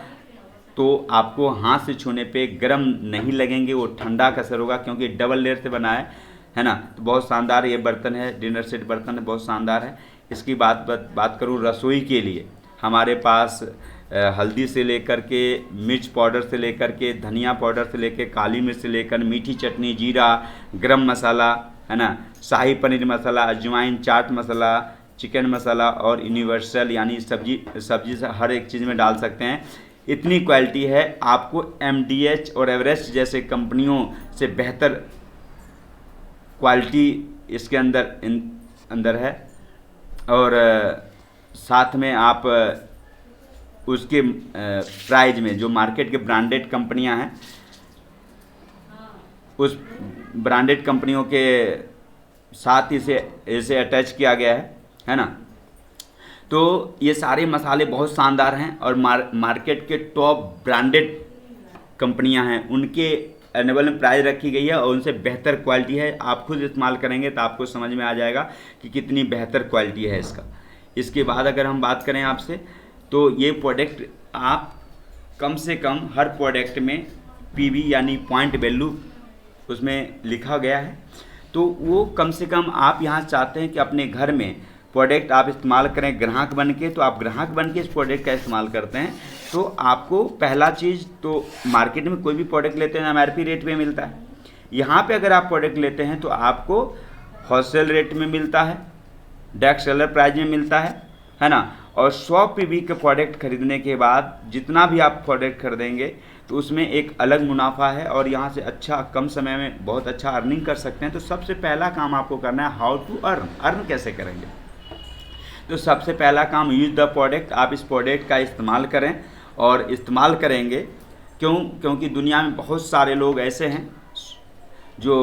तो आपको हाथ से छूने पे गर्म नहीं लगेंगे, वो ठंडा का असर होगा क्योंकि डबल लेयर से बना है। है ना। तो बहुत शानदार ये बर्तन है, डिनर सेट बर्तन है, बहुत शानदार है। इसकी बात करूँ रसोई के लिए, हमारे पास हल्दी से लेकर के, मिर्च पाउडर से लेकर के, धनिया पाउडर से लेकर, काली मिर्च से लेकर, मीठी चटनी, जीरा, गरम मसाला, है ना, शाही पनीर मसाला, अजवाइन, चाट मसाला, चिकन मसाला और यूनिवर्सल यानी सब्जी से हर एक चीज़ में डाल सकते हैं। इतनी क्वालिटी है, आपको MDH और एवरेस्ट जैसे कंपनियों से बेहतर क्वालिटी इसके अंदर है। और साथ में आप उसके प्राइस में जो मार्केट के ब्रांडेड कंपनियां हैं, उस ब्रांडेड कंपनियों के साथ इसे अटैच किया गया है ना। तो ये सारे मसाले बहुत शानदार हैं और मार्केट के टॉप ब्रांडेड कंपनियां हैं, उनके अवेलेबल में प्राइस रखी गई है और उनसे बेहतर क्वालिटी है। आप खुद इस्तेमाल करेंगे तो आपको समझ में आ जाएगा कि कितनी बेहतर क्वालिटी है इसका। इसके बाद अगर हम बात करें आपसे, तो ये प्रोडक्ट आप कम से कम हर प्रोडक्ट में PV यानी पॉइंट वैल्यू उसमें लिखा गया है। तो वो कम से कम आप यहाँ चाहते हैं कि अपने घर में प्रोडक्ट आप इस्तेमाल करें ग्राहक बन के, तो आप ग्राहक बन के इस प्रोडक्ट का इस्तेमाल करते हैं। तो आपको पहला चीज़ तो मार्केट में कोई भी प्रोडक्ट लेते हैं MRP रेट पे मिलता है। यहाँ पे अगर आप प्रोडक्ट लेते हैं तो आपको होलसेल रेट में मिलता है, डायरेक्ट सेलर प्राइस में मिलता है ना। और 100 PV के प्रोडक्ट खरीदने के बाद जितना भी आप प्रोडक्ट खरीदेंगे तो उसमें एक अलग मुनाफा है और यहाँ से अच्छा कम समय में बहुत अच्छा अर्निंग कर सकते हैं। तो सबसे पहला काम आपको करना है हाउ टू अर्न कैसे करेंगे। तो सबसे पहला काम यूज द प्रोडक्ट, आप इस प्रोडक्ट का इस्तेमाल करें और इस्तेमाल करेंगे क्योंकि दुनिया में बहुत सारे लोग ऐसे हैं जो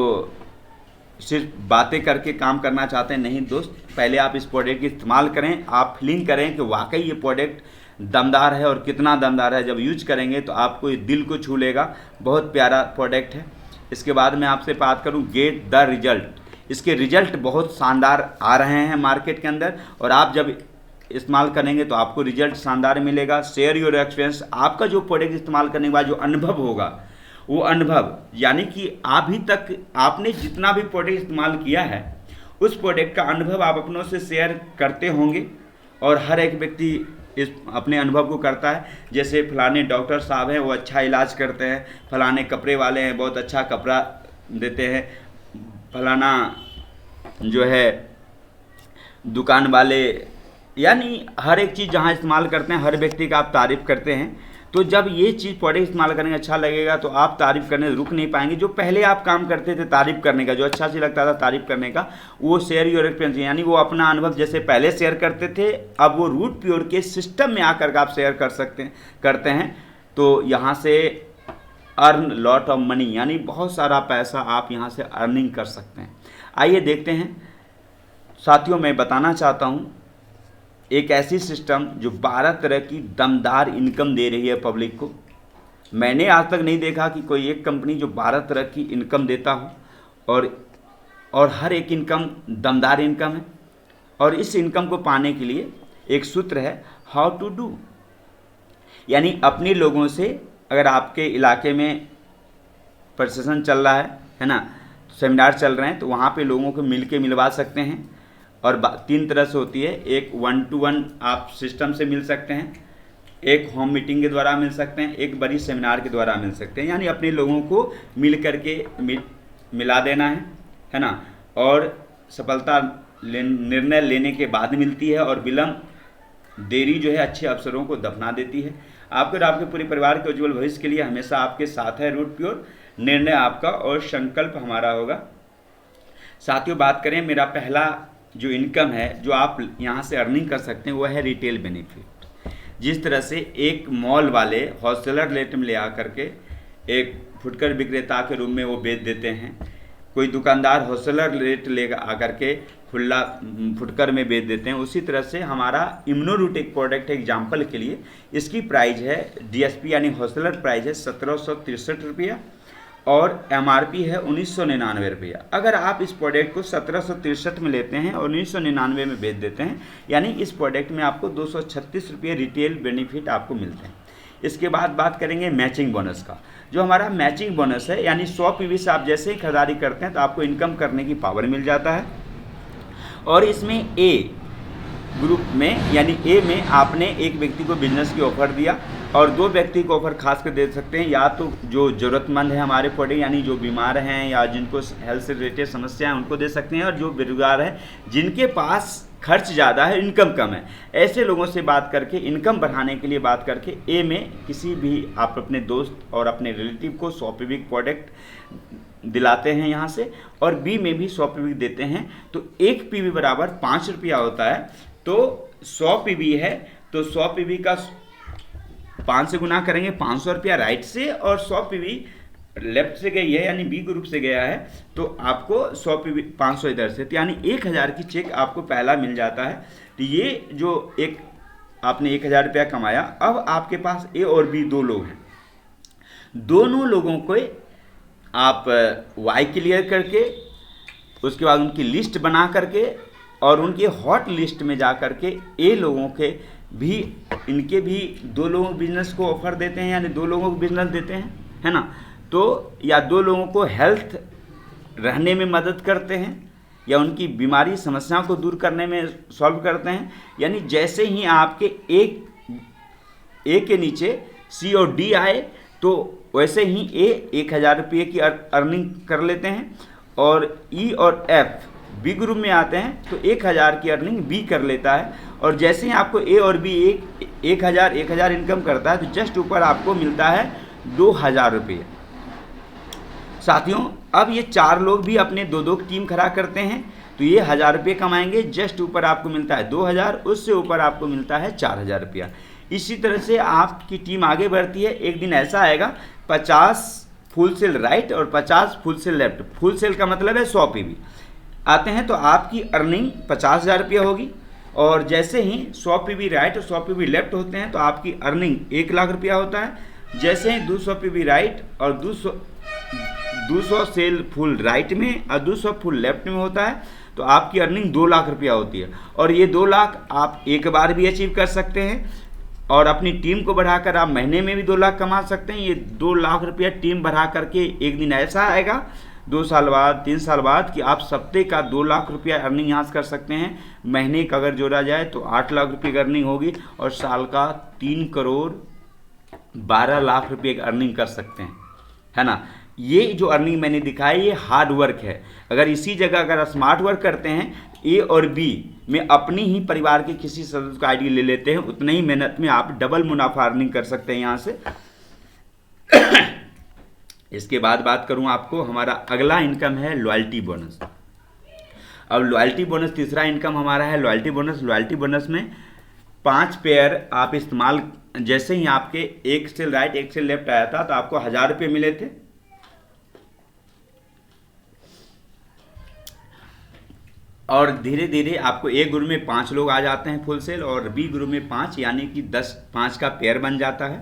सिर्फ बातें करके काम करना चाहते हैं। नहीं दोस्त, पहले आप इस प्रोडक्ट की इस्तेमाल करें, आप फीलिंग करें कि वाकई ये प्रोडक्ट दमदार है और कितना दमदार है। जब यूज करेंगे तो आपको ये दिल को छू लेगा, बहुत प्यारा प्रोडक्ट है। इसके बाद मैं आपसे बात करूं गेट द रिजल्ट। इसके रिजल्ट बहुत शानदार आ रहे हैं मार्केट के अंदर और आप जब इस्तेमाल करेंगे तो आपको रिजल्ट शानदार मिलेगा। शेयर योर एक्सपीरियंस, आपका जो प्रोडक्ट इस्तेमाल करने के बाद जो अनुभव होगा वो अनुभव यानी कि अभी तक आपने जितना भी प्रोडक्ट इस्तेमाल किया है उस प्रोडक्ट का अनुभव आप अपनों से शेयर करते होंगे और हर एक व्यक्ति इस अपने अनुभव को करता है। जैसे फलाने डॉक्टर साहब हैं वो अच्छा इलाज करते हैं, फलाने कपड़े वाले हैं बहुत अच्छा कपड़ा देते हैं, फलाना जो है दुकान वाले, यानी हर एक चीज़ जहाँ इस्तेमाल करते हैं हर व्यक्ति का आप तारीफ़ करते हैं। तो जब ये चीज़ प्रोडक्ट इस्तेमाल करेंगे अच्छा लगेगा तो आप तारीफ़ करने से रुक नहीं पाएंगे। जो पहले आप काम करते थे तारीफ़ करने का, जो अच्छा से लगता था तारीफ़ करने का, वो शेयर योर एक्सपीरियंस यानी वो अपना अनुभव जैसे पहले शेयर करते थे अब वो रूट प्योर के सिस्टम में आकर आप शेयर करते हैं। तो यहाँ से अर्न लॉट ऑफ मनी यानी बहुत सारा पैसा आप यहाँ से अर्निंग कर सकते हैं। आइए देखते हैं साथियों, मैं बताना चाहता हूँ एक ऐसी सिस्टम जो 12 तरह की दमदार इनकम दे रही है पब्लिक को। मैंने आज तक नहीं देखा कि कोई एक कंपनी जो 12 तरह की इनकम देता हो और हर एक इनकम दमदार इनकम है। और इस इनकम को पाने के लिए एक सूत्र है हाउ टू डू, यानी अपने लोगों से अगर आपके इलाके में प्रशिक्षण चल रहा है ना, सेमिनार चल रहे हैं तो वहाँ पे लोगों को मिलवा सकते हैं। और 3 तरह से होती है, एक 1-to-1 आप सिस्टम से मिल सकते हैं, एक होम मीटिंग के द्वारा मिल सकते हैं, एक बड़ी सेमिनार के द्वारा मिल सकते हैं। यानी अपने लोगों को मिल करके मिला देना है ना। और सफलता निर्णय लेने के बाद मिलती है और विलंब देरी जो है अच्छे अवसरों को दफना देती है। आपके और आपके पूरे परिवार के उज्जवल भविष्य के लिए हमेशा आपके साथ है रूट प्योर। निर्णय आपका और संकल्प हमारा होगा। साथियों, बात करें मेरा पहला जो इनकम है जो आप यहाँ से अर्निंग कर सकते हैं वो है रिटेल बेनिफिट। जिस तरह से एक मॉल वाले होलसेलर रेट में ले आकर के एक फुटकर विक्रेता के रूप में वो बेच देते हैं, कोई दुकानदार होलसेलर रेट ले आकर के खुला फुटकर में बेच देते हैं। उसी तरह से हमारा इम्यूनोरूट एक प्रोडक्ट है, एग्जाम्पल के लिए इसकी प्राइस है DSP यानी होलसेलर प्राइस है 1763 रुपया और MRP है 1999 रुपया। अगर आप इस प्रोडक्ट को 1763 में लेते हैं और 1999 में बेच देते हैं यानी इस प्रोडक्ट में आपको 236 रुपये रिटेल बेनिफिट आपको मिलते हैं। इसके बाद बात करेंगे मैचिंग बोनस का। जो हमारा मैचिंग बोनस है, यानी 100 पीवी से आप जैसे ही खरीदारी करते हैं तो आपको इनकम करने की पावर मिल जाता है। और इसमें ए ग्रुप में, यानी ए में आपने एक व्यक्ति को बिजनेस की ऑफर दिया और 2 व्यक्ति को ऑफर खास कर दे सकते हैं, या तो जो ज़रूरतमंद है हमारे पड़े, यानी जो बीमार हैं या जिनको हेल्थ से रिलेटेड समस्या है उनको दे सकते हैं, और जो बेरोजगार हैं जिनके पास खर्च ज़्यादा है, इनकम कम है, ऐसे लोगों से बात करके इनकम बढ़ाने के लिए बात करके ए में किसी भी आप अपने दोस्त और अपने रिलेटिव को 100 पीवी प्रोडक्ट दिलाते हैं यहाँ से, और बी में भी 100 पीवी देते हैं। तो 1 पीवी बराबर 5 रुपया होता है। तो 100 पीवी है तो 100 पीवी का 5 से गुना करेंगे, 500 रुपया राइट से, और 100 पीवी लेफ्ट से गई है यानी बी ग्रुप से गया है तो आपको 100 पीवी 500 इधर से, तो यानी 1000 की चेक आपको पहला मिल जाता है। तो ये जो एक आपने 1000 रुपया कमाया, अब आपके पास ए और बी 2 लोग हैं, दोनों लोगों को आप वाई क्लियर करके उसके बाद उनकी लिस्ट बना करके और उनके हॉट लिस्ट में जा करके ए लोगों के भी, इनके भी 2 लोगों को बिजनेस को ऑफर देते हैं, यानी 2 लोगों को बिजनेस देते हैं, है ना। तो या 2 लोगों को हेल्थ रहने में मदद करते हैं या उनकी बीमारी समस्याओं को दूर करने में सॉल्व करते हैं। यानी जैसे ही आपके ए के नीचे सी और डी आए तो वैसे ही ए 1000 रुपये की अर्निंग कर लेते हैं, और ई और एफ बी ग्रुप में आते हैं तो 1000 की अर्निंग बी कर लेता है। और जैसे ही आपको ए और बी 1000 इनकम करता है तो जस्ट ऊपर आपको मिलता है 2000 रुपये। साथियों, अब ये 4 लोग भी अपने 2-2 टीम खड़ा करते हैं तो ये 1000 रुपये कमाएंगे, जस्ट ऊपर आपको मिलता है 2000, उससे ऊपर आपको मिलता है 4000 रुपया। इसी तरह से आपकी टीम आगे बढ़ती है। एक दिन ऐसा आएगा 50 फुल सेल राइट और 50 full sale left. Full sale का मतलब है 100 पीवी आते हैं तो आपकी अर्निंग 50,000 रुपया होगी, और जैसे ही 100 पीवी राइट और 100 पीवी लेफ्ट होते हैं तो आपकी अर्निंग 1 लाख रुपया होता है। जैसे ही 200 पीवी राइट और 200 सेल फुल राइट में और 200 फुल लेफ्ट में होता है तो आपकी अर्निंग 2 लाख रुपया होती है। और ये 2 लाख आप एक बार भी अचीव कर सकते हैं, और अपनी टीम को बढ़ाकर आप महीने में भी 2 लाख कमा सकते हैं। ये 2 लाख रुपया टीम बढ़ा करके एक दिन ऐसा आएगा 2 साल बाद 3 साल बाद कि आप सप्ते का 2 लाख रुपया अर्निंग यहाँ से कर सकते हैं। महीने का अगर जोड़ा जाए तो 8 लाख रुपये की अर्निंग होगी, और साल का 3 करोड़ 12 लाख रुपये की अर्निंग कर सकते हैं, है ना। ये जो अर्निंग मैंने दिखाई ये हार्ड वर्क है। अगर इसी जगह अगर स्मार्ट वर्क करते हैं, ए और बी में अपनी ही परिवार के किसी सदस्य का आईडी ले लेते हैं, उतने ही मेहनत में आप डबल मुनाफा अर्निंग कर सकते हैं यहाँ से। इसके बाद बात करूँ आपको, हमारा अगला इनकम है लॉयल्टी बोनस। अब लॉयल्टी बोनस तीसरा इनकम हमारा है लॉयल्टी बोनस। लॉयल्टी बोनस में 5 पेयर आप इस्तेमाल, जैसे ही आपके 1 सेल राइट 1 सेल लेफ्ट आया था तो आपको 1000 रुपये मिले थे, और धीरे धीरे आपको ए ग्रुप में 5 लोग आ जाते हैं फुल सेल, और बी ग्रुप में 5, यानी कि 5 का पेयर बन जाता है।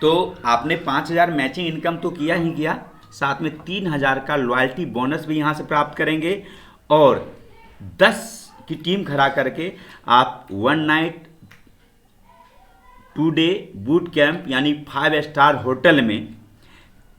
तो आपने 5000 मैचिंग इनकम तो किया ही किया, साथ में 3000 का लॉयल्टी बोनस भी यहाँ से प्राप्त करेंगे, और 10 की टीम खड़ा करके आप 1 नाइट 2 डे बूट कैंप यानी 5 स्टार होटल में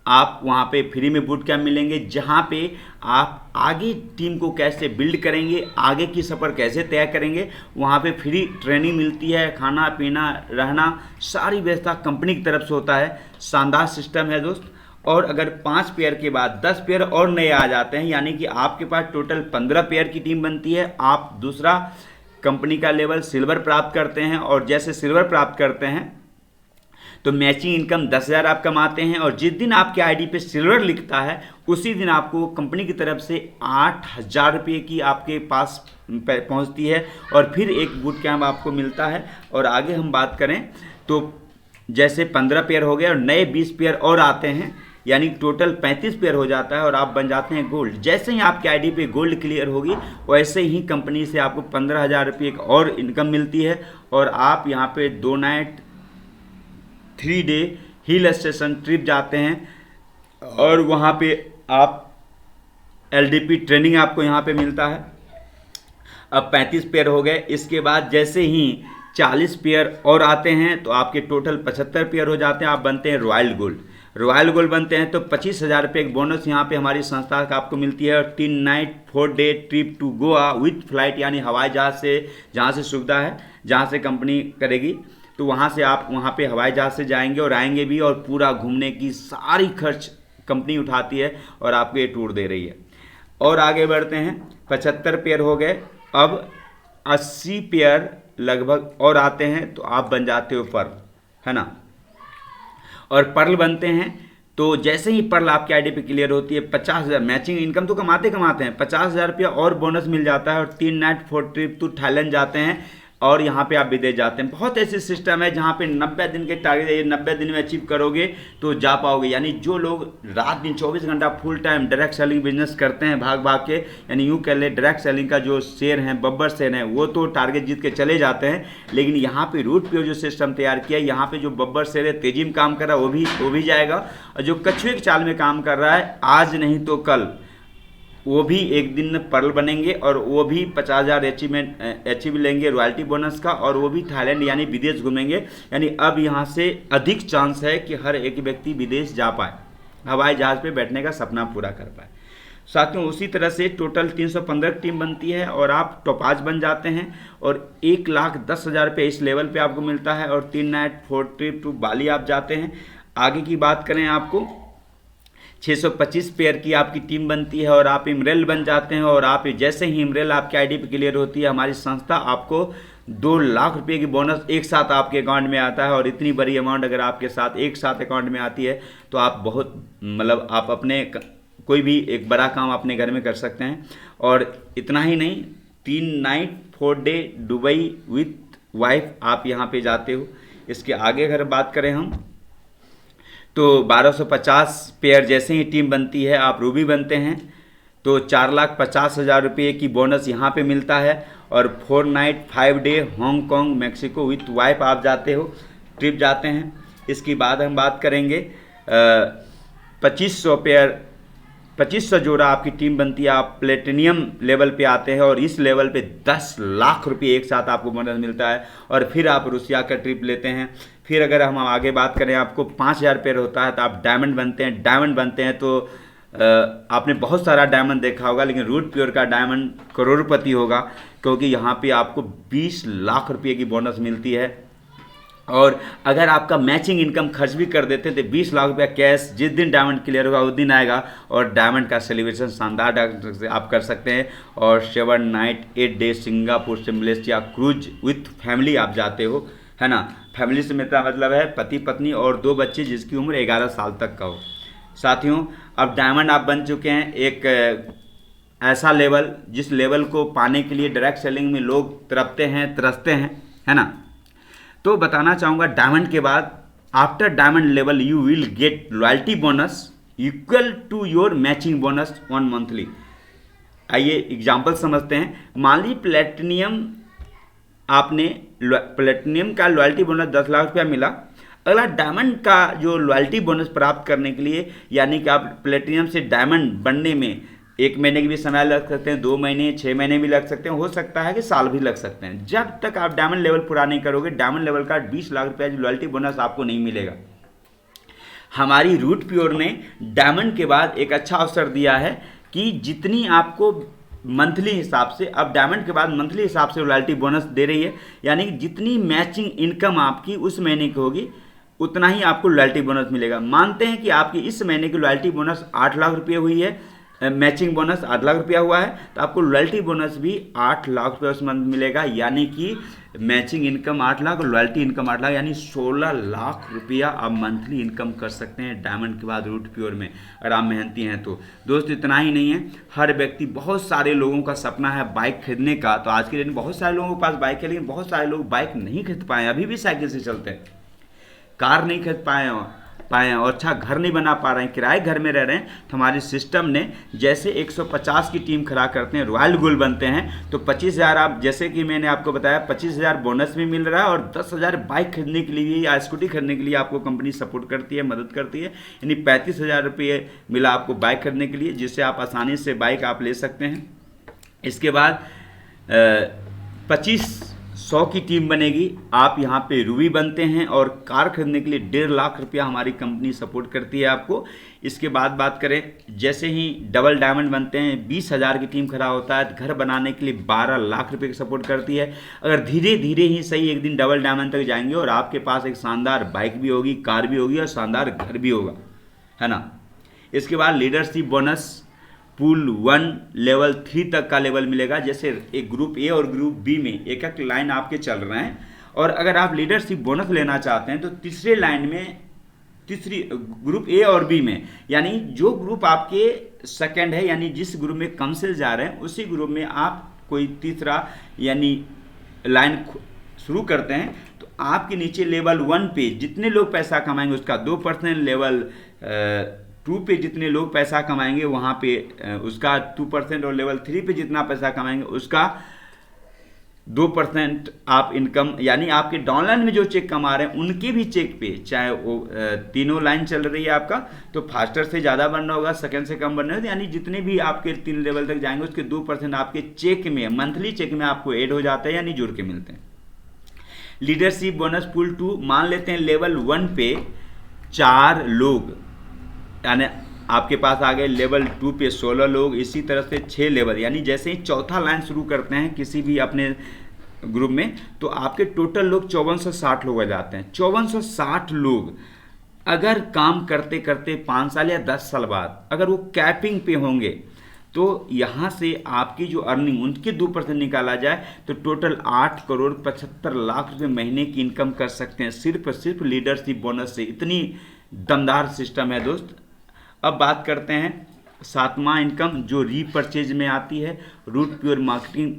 आप वहाँ पे फ्री में बूट कैंप मिलेंगे, जहाँ पे आप आगे टीम को कैसे बिल्ड करेंगे, आगे की सफ़र कैसे तय करेंगे, वहाँ पे फ्री ट्रेनिंग मिलती है, खाना पीना रहना सारी व्यवस्था कंपनी की तरफ से होता है। शानदार सिस्टम है दोस्त। और अगर 5 पेयर के बाद 10 पेयर और नए आ जाते हैं, यानी कि आपके पास टोटल 15 पेयर की टीम बनती है। आप दूसरा कंपनी का लेवल सिल्वर प्राप्त करते हैं, और जैसे सिल्वर प्राप्त करते हैं तो मैचिंग इनकम 10,000 आप कमाते हैं, और जिस दिन आपके आईडी पे सिल्वर लिखता है उसी दिन आपको कंपनी की तरफ से 8,000 रुपये की आपके पास पहुंचती है, और फिर एक बूट कैंप आपको मिलता है। और आगे हम बात करें तो जैसे 15 पेयर हो गए और नए 20 पेयर और आते हैं, यानी टोटल 35 पेयर हो जाता है, और आप बन जाते हैं गोल्ड। जैसे ही आपके आईडी पे गोल्ड क्लियर होगी वैसे ही कंपनी से आपको 15,000 रुपये की और इनकम मिलती है, और आप यहाँ पे 2 night 3 day hill station trip जाते हैं, और वहाँ पे आप एलडीपी ट्रेनिंग आपको यहाँ पे मिलता है। अब 35 पेयर हो गए। इसके बाद जैसे ही 40 पेयर और आते हैं तो आपके टोटल 75 पेयर हो जाते हैं, आप बनते हैं रॉयल गोल्ड। रॉयल गोल्ड बनते हैं तो 25,000 रुपये एक बोनस यहाँ पे हमारी संस्था का आपको मिलती है। और 3 night 4 day trip to Goa with flight, यानी हवाई जहाज़ से, जहाँ से सुविधा है, जहाँ से कंपनी करेगी, तो वहाँ से आप वहाँ पे हवाई जहाज़ से जाएंगे और आएंगे भी, और पूरा घूमने की सारी खर्च कंपनी उठाती है और आपको ये टूर दे रही है। और आगे बढ़ते हैं, 75 पेयर हो गए, अब 80 पेयर लगभग और आते हैं तो आप बन जाते हो पर्ल, है ना। और पर्ल बनते हैं तो जैसे ही पर्ल आपकी आईडी पे क्लियर होती है, 50,000 मैचिंग इनकम तो कमाते हैं, 50,000 रुपया और बोनस मिल जाता है। और 3 नाइट 4 ट्रिप टू थाईलैंड जाते हैं और यहाँ पे आप विदेश जाते हैं। बहुत ऐसे सिस्टम है जहाँ पे 90 दिन के टारगेट है, 90 दिन में अचीव करोगे तो जा पाओगे। यानी जो लोग रात दिन 24 घंटा full time direct selling business करते हैं भाग भाग के, यानी यूँ कह ले डायरेक्ट सेलिंग का जो शेयर है, बब्बर शेयर है, वो तो टारगेट जीत के चले जाते हैं। लेकिन यहाँ पे रूट पे जो सिस्टम तैयार किया है, यहाँ पे जो बब्बर शेयर है तेजी में काम कर रहा है वो भी जाएगा, और जो कछुए की चाल में काम कर रहा है आज नहीं तो कल, वो भी एक दिन में पर्ल बनेंगे और वो भी 50,000 अचीव लेंगे रॉयल्टी बोनस का, और वो भी थाईलैंड यानी विदेश घूमेंगे। यानी अब यहाँ से अधिक चांस है कि हर एक व्यक्ति विदेश जा पाए, हवाई जहाज़ पे बैठने का सपना पूरा कर पाए। साथियों उसी तरह से टोटल 315 टीम बनती है और आप टॉप 5 बन जाते हैं, और 1,10,000 रुपये इस लेवल पे आपको मिलता है। और 3 नाइट 4 ट्रिप टू बाली आप जाते हैं। आगे की बात करें, आपको 625 पेयर की आपकी टीम बनती है और आप इमरेल बन जाते हैं। और आप जैसे ही इमरेल आपकी आईडी पे क्लियर होती है, हमारी संस्था आपको 2 लाख रुपए की बोनस एक साथ आपके अकाउंट में आता है। और इतनी बड़ी अमाउंट अगर आपके साथ एक साथ अकाउंट में आती है तो आप बहुत मतलब आप अपने कोई भी एक बड़ा काम अपने घर में कर सकते हैं। और इतना ही नहीं, 3 night 4 day Dubai with wife आप यहाँ पे जाते हो। इसके आगे अगर बात करें हम तो 1250 पेयर जैसे ही टीम बनती है आप रूबी बनते हैं तो 4,50,000 रुपये की बोनस यहाँ पे मिलता है। और 4 night 5 day Hong Kong Mexico with wife आप जाते हो, ट्रिप जाते हैं। इसके बाद हम बात करेंगे 2500 पेयर 2500 जोड़ा आपकी टीम बनती है, आप प्लेटिनियम लेवल पे आते हैं और इस लेवल पे 10 लाख रुपये एक साथ आपको बोनस मिलता है। और फिर आप रूसिया का ट्रिप लेते हैं। फिर अगर हम आगे बात करें, आपको 5,000 पेयर होता है तो आप डायमंड बनते हैं तो आपने बहुत सारा डायमंड देखा होगा, लेकिन रूट प्योर का डायमंड करोड़पति होगा, क्योंकि यहाँ पे आपको 20 लाख रुपये की बोनस मिलती है। और अगर आपका मैचिंग इनकम खर्च भी कर देते हैं तो 20 लाख रुपया कैश जिस दिन डायमंड क्लियर होगा उस दिन आएगा, और डायमंड का सेलिब्रेशन शानदार ढंग से आप कर सकते हैं। और 7 नाइट 8 डे सिंगापुर से मलेशिया क्रूज विथ फैमिली आप जाते हो, है ना। फैमिली से मेरा मतलब है पति पत्नी और 2 बच्चे जिसकी उम्र 11 साल तक का हो। साथियों अब डायमंड आप बन चुके हैं, एक ऐसा लेवल जिस लेवल को पाने के लिए डायरेक्ट सेलिंग में लोग तरसते हैं, है ना। तो बताना चाहूँगा, डायमंड के बाद after diamond level you will get loyalty bonus equal to your matching bonus on monthly. आइए एग्जाम्पल समझते हैं। मान ली प्लेटिनियम का लॉयल्टी बोनस 10 लाख रुपया मिला। अगला डायमंड का जो लॉयल्टी बोनस प्राप्त करने के लिए, यानी कि आप प्लेटिनियम से डायमंड बनने में 1 महीने की भी समय लग सकते हैं, 2 महीने 6 महीने भी लग सकते हैं, हो सकता है कि साल भी लग सकते हैं। जब तक आप डायमंड लेवल पूरा नहीं करोगे, डायमंड लेवल का 20 लाख रुपया लॉयल्टी बोनस आपको नहीं मिलेगा। हमारी रूट प्योर ने डायमंड के बाद एक अच्छा अवसर दिया है कि जितनी आपको मंथली हिसाब से, अब डायमंड के बाद मंथली हिसाब से रॉयल्टी बोनस दे रही है, यानी कि जितनी मैचिंग इनकम आपकी उस महीने की होगी उतना ही आपको रॉयल्टी बोनस मिलेगा। मानते हैं कि आपकी इस महीने की रॉयल्टी बोनस 8 लाख रुपये हुई है, मैचिंग बोनस 8 लाख रुपया हुआ है, तो आपको रॉयल्टी बोनस भी 8 लाख रुपये उस मंथ मिलेगा। यानी कि मैचिंग इनकम 8 लाख और रॉयल्टी इनकम 8 लाख, यानी 16 लाख रुपया आप मंथली इनकम कर सकते हैं डायमंड के बाद रूट प्योर में, अगर आप मेहनती हैं तो। दोस्त इतना ही नहीं है, हर व्यक्ति, बहुत सारे लोगों का सपना है बाइक खरीदने का। तो आज के दिन बहुत सारे लोगों के पास बाइक है, लेकिन बहुत सारे लोग बाइक नहीं खरीद पाए, अभी भी साइकिल से चलते हैं, कार नहीं खरीद पाए और अच्छा घर नहीं बना पा रहे हैं, किराए घर में रह रहे हैं। तो हमारे सिस्टम ने जैसे 150 की टीम खड़ा करते हैं, रॉयल गोल्ड बनते हैं, तो 25,000 आप, जैसे कि मैंने आपको बताया, 25,000 बोनस भी मिल रहा है और 10,000 बाइक खरीदने के लिए या स्कूटी खरीदने के लिए आपको कंपनी सपोर्ट करती है, मदद करती है। यानी 35,000 रुपये मिला आपको बाइक खरीदने के लिए, जिससे आप आसानी से बाइक आप ले सकते हैं। इसके बाद 25 100 की टीम बनेगी। आप यहाँ पे रूबी बनते हैं और कार खरीदने के लिए 1.5 लाख रुपया हमारी कंपनी सपोर्ट करती है आपको। इसके बाद बात करें, जैसे ही डबल डायमंड बनते हैं 20,000 की टीम खड़ा होता है। घर बनाने के लिए 12 लाख रुपये की सपोर्ट करती है। अगर धीरे धीरे ही सही एक दिन डबल डायमंड तक जाएंगे और आपके पास एक शानदार बाइक भी होगी, कार भी होगी और शानदार घर भी होगा, है ना। इसके बाद लीडरशिप बोनस पूल 1 लेवल 3 तक का लेवल मिलेगा। जैसे एक ग्रुप ए और ग्रुप बी में एक एक लाइन आपके चल रहे हैं, और अगर आप लीडरशिप बोनस लेना चाहते हैं तो तीसरे लाइन में, तीसरी ग्रुप ए और बी में, यानी जो ग्रुप आपके सेकंड है, यानी जिस ग्रुप में कम से जा रहे हैं उसी ग्रुप में आप कोई तीसरा यानी लाइन शुरू करते हैं, तो आपके नीचे लेवल 1 पे जितने लोग पैसा कमाएंगे उसका 2%, लेवल 2 पे जितने लोग पैसा कमाएंगे वहाँ पे उसका 2%, और लेवल 3 पे जितना पैसा कमाएंगे उसका 2% आप इनकम, यानी आपके डाउनलाइन में जो चेक कमा रहे हैं उनके भी चेक पे, चाहे वो तीनों लाइन चल रही है आपका, तो फास्टर से ज़्यादा बनना होगा, सेकंड से कम बनना होगा, यानी जितने भी आपके 3 लेवल तक जाएंगे उसके 2% आपके चेक में, मंथली चेक में आपको ऐड हो जाता है, यानी जुड़ के मिलते हैं। लीडरशिप बोनस पूल 2, मान लेते हैं लेवल 1 पे 4 लोग, यानी आपके पास आ गए लेवल 2 पे 16 लोग, इसी तरह से 6 लेवल, यानी जैसे ही चौथा लाइन शुरू करते हैं किसी भी अपने ग्रुप में तो आपके टोटल लोग 5460 लोग आ जाते हैं। 5460 लोग अगर काम करते करते 5 साल या 10 साल बाद अगर वो कैपिंग पे होंगे तो यहाँ से आपकी जो अर्निंग उनके 2% निकाला जाए तो टोटल 8,75,00,000 रुपये महीने की इनकम कर सकते हैं, सिर्फ लीडरशिप बोनस से। इतनी दमदार सिस्टम है दोस्त। अब बात करते हैं 7वां इनकम जो रीपरचेज में आती है, root pure marketing,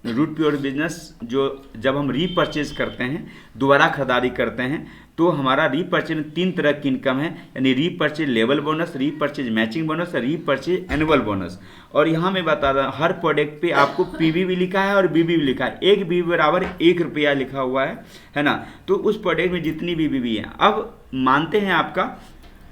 root pure business. जो जब हम रीपरचेज करते हैं, दोबारा खरीदारी करते हैं, तो हमारा रीपरचेज में 3 तरह की इनकम है, यानी repurchase level bonus, repurchase matching bonus और रीपरचेज एनुअल बोनस। और यहाँ मैं बता रहा हूँ हर प्रोडक्ट पे आपको पीवी भी लिखा है और बीबी भी लिखा है। एक बीबी बराबर 1 रुपया लिखा हुआ है ना। तो उस प्रोडक्ट में जितनी बीबी भी है, अब मानते हैं आपका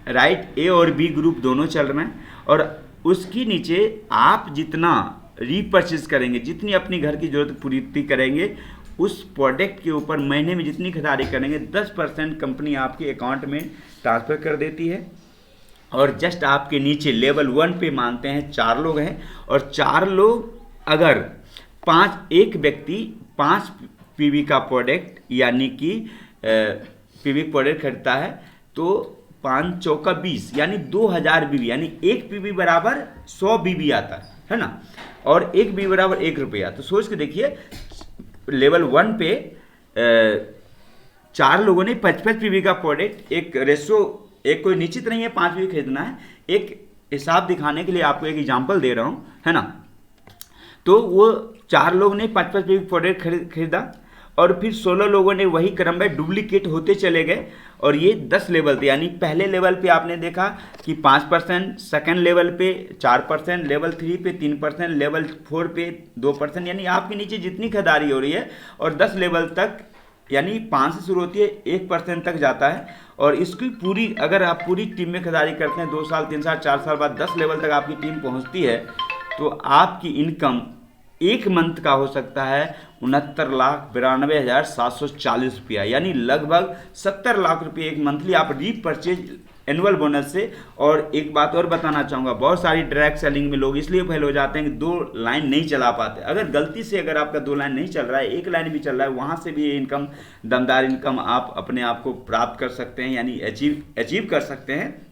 राइट ए और बी ग्रुप दोनों चल रहे हैं, और उसकी नीचे आप जितना रीपरचेज करेंगे, जितनी अपनी घर की जरूरत पूर्ति करेंगे, उस प्रोडक्ट के ऊपर महीने में जितनी खरीदारी करेंगे 10% कंपनी आपके अकाउंट में ट्रांसफ़र कर देती है। और जस्ट आपके नीचे लेवल 1 पे मानते हैं 4 लोग हैं, और 4 लोग अगर एक व्यक्ति 5 पीवी का प्रोडक्ट यानी कि पीवी प्रोडक्ट खरीदता है तो 5 चौका 20 यानी 2000 बीबी, यानी 1 पीवी बराबर 100 बीबी आता है ना, और 1 बीबी बराबर 1 रुपया। तो सोच के देखिए लेवल 1 पे 4 लोगों ने 55 पीवी का प्रोडक्ट, एक रेशो, एक कोई निश्चित नहीं है 5 पीवी खरीदना है, एक हिसाब दिखाने के लिए आपको एक एग्जांपल दे रहा हूँ, है ना। तो वो 4 लोग ने 55 पीवी प्रोडक्ट खरीदा, और फिर 16 लोगों ने वही क्रम में डुप्लीकेट होते चले गए, और ये 10 लेवल थे। यानी पहले लेवल पे आपने देखा कि 5%, सेकंड लेवल पे 4%, लेवल 3 पे 3%, लेवल 4 पे 2%, यानी आपके नीचे जितनी खरीदारी हो रही है, और 10 लेवल तक यानी 5 से शुरू होती है 1% तक जाता है। और इसकी पूरी, अगर आप पूरी टीम में खरीदारी करते हैं 2 साल 3 साल 4 साल बाद 10 लेवल तक आपकी टीम पहुँचती है, तो आपकी इनकम एक मंथ का हो सकता है 69,92,740 रुपया, यानी लगभग 70 लाख रुपये एक मंथली आप रीपरचेज एनुअल बोनस से। और एक बात और बताना चाहूँगा, बहुत सारी डायरेक्ट सेलिंग में लोग इसलिए फेल हो जाते हैं कि 2 लाइन नहीं चला पाते। अगर गलती से अगर आपका 2 लाइन नहीं चल रहा है, 1 लाइन भी चल रहा है, वहाँ से भी ये इनकम, दमदार इनकम आप अपने आप को प्राप्त कर सकते हैं, यानी अचीव कर सकते हैं।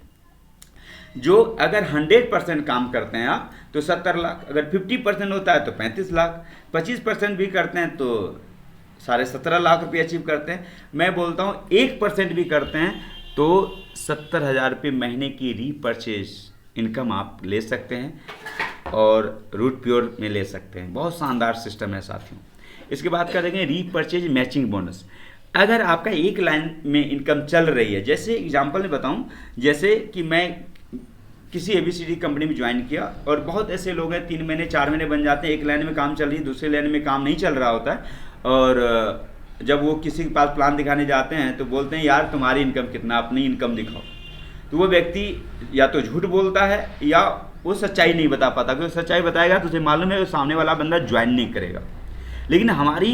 जो अगर 100% काम करते हैं आप तो 70 लाख, अगर 50% होता है तो 35 लाख, 25% भी करते हैं तो 17.5 लाख रुपये अचीव करते हैं। मैं बोलता हूँ 1% भी करते हैं तो 70,000 रुपये महीने की रीपरचेज इनकम आप ले सकते हैं और रूट प्योर में ले सकते हैं। बहुत शानदार सिस्टम है साथियों। इसके बाद करेंगे रीपरचेज मैचिंग बोनस। अगर आपका एक लाइन में इनकम चल रही है, जैसे एग्जांपल में बताऊं, जैसे कि मैं किसी ABCD कंपनी में ज्वाइन किया और बहुत ऐसे लोग हैं 3 महीने 4 महीने बन जाते हैं, एक लाइन में काम चल रही है, दूसरे लाइन में काम नहीं चल रहा होता है, और जब वो किसी के पास प्लान दिखाने जाते हैं तो बोलते हैं यार तुम्हारी इनकम कितना, अपनी इनकम दिखाओ। तो वो व्यक्ति या तो झूठ बोलता है या वो सच्चाई नहीं बता पाता, क्योंकि सच्चाई बताएगा तो उसे मालूम है कि सामने वाला बंदा ज्वाइन नहीं करेगा। लेकिन हमारी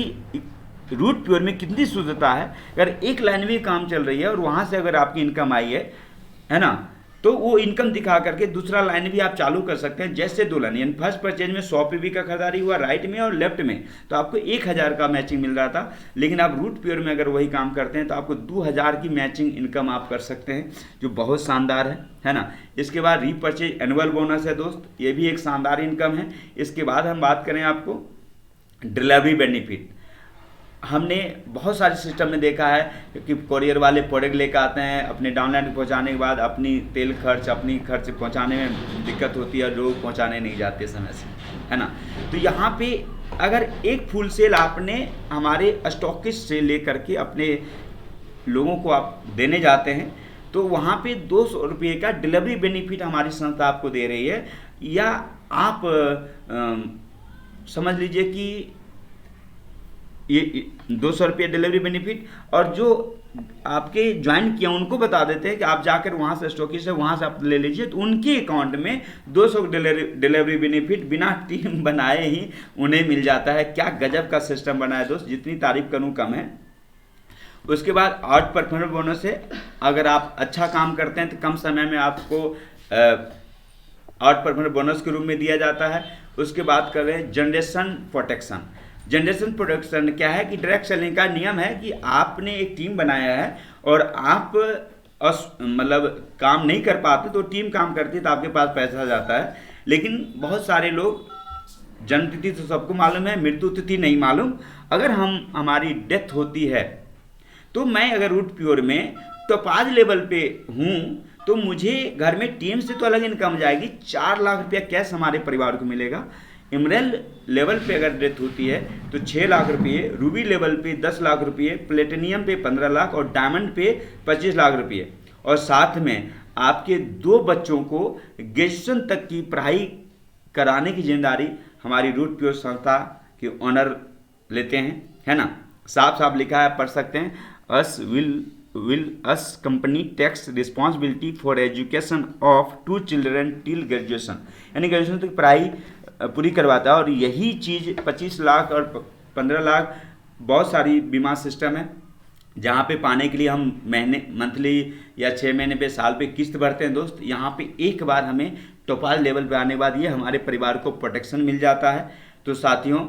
रूट प्योर में कितनी शुद्धता है। अगर एक लाइन में काम चल रही है और वहाँ से अगर आपकी इनकम आई है ना, तो वो इनकम दिखा करके दूसरा लाइन भी आप चालू कर सकते हैं। जैसे 2 लाइन, यानी फर्स्ट परचेज में 100 पीवी का खरीदारी हुआ राइट में और लेफ्ट में, तो आपको 1000 का मैचिंग मिल रहा था। लेकिन आप रूट प्योर में अगर वही काम करते हैं तो आपको 2000 की मैचिंग इनकम आप कर सकते हैं, जो बहुत शानदार है ना। इसके बाद रीपरचेज एनुअल बोनस है दोस्त, ये भी एक शानदार इनकम है। इसके बाद हम बात करें आपको डिलीवरी बेनिफिट। हमने बहुत सारे सिस्टम में देखा है कि कोरियर वाले प्रोडक्ट लेकर आते हैं, अपने डाउनलाइन पहुंचाने के बाद अपनी तेल खर्च, अपनी खर्च पहुंचाने में दिक्कत होती है, लोग पहुंचाने नहीं जाते समय से, है ना। तो यहाँ पे अगर एक फुल सेल आपने हमारे स्टॉकिस्ट से लेकर के अपने लोगों को आप देने जाते हैं, तो वहाँ पे 200 रुपये का डिलीवरी बेनिफिट हमारी संस्था आपको दे रही है। या आप समझ लीजिए कि ये 200 रुपये डिलीवरी बेनिफिट, और जो आपके ज्वाइन किया उनको बता देते हैं कि आप जाकर वहाँ से स्टॉकिस्ट है वहाँ से आप ले लीजिए, तो उनके अकाउंट में 200 डिलीवरी बेनिफिट बिना टीम बनाए ही उन्हें मिल जाता है। क्या गजब का सिस्टम बना है दोस्त, जितनी तारीफ करूँ कम है। उसके बाद आउट परफॉर्मेंस बोनस है, अगर आप अच्छा काम करते हैं तो कम समय में आपको आउट परफॉर्मेंस बोनस के रूप में दिया जाता है। उसके बाद कर रहे हैं जनरेशन प्रोटेक्शन। जनरेशन प्रोटेक्शन क्या है कि डायरेक्ट सेलिंग का नियम है कि आपने एक टीम बनाया है और आप मतलब काम नहीं कर पाते तो टीम काम करती है तो आपके पास पैसा जाता है। लेकिन बहुत सारे लोग, जन्म तिथि तो सबको मालूम है, मृत्यु तिथि नहीं मालूम। अगर हमारी डेथ होती है तो मैं अगर रूट प्योर में टोपाज लेवल पे हूँ तो मुझे घर में टीम से तो अलग इनकम जाएगी, 4 लाख रुपया कैश हमारे परिवार को मिलेगा। इमराल्ड लेवल पे अगर डेथ होती है तो 6 लाख रुपये, रूबी लेवल पे 10 लाख रुपये, प्लेटिनियम पे 15 लाख और डायमंड पे 25 लाख रुपये। और साथ में आपके 2 बच्चों को ग्रेजुएशन तक की पढ़ाई कराने की जिम्मेदारी हमारी रूट प्योर संस्था के ऑनर लेते हैं, है ना। साफ साफ लिखा है, पढ़ सकते हैं। अस will us company takes responsibility for education of 2 children till graduation, यानी ग्रेजुएशन तक पढ़ाई पूरी करवाता है। और यही चीज़ 25 लाख और 15 लाख बहुत सारी बीमा सिस्टम है जहाँ पे पाने के लिए हम महीने, मंथली या 6 महीने पे, साल पे किस्त भरते हैं दोस्त। यहाँ पे एक बार हमें टोपाज लेवल पे आने के बाद ये हमारे परिवार को प्रोटेक्शन मिल जाता है। तो साथियों,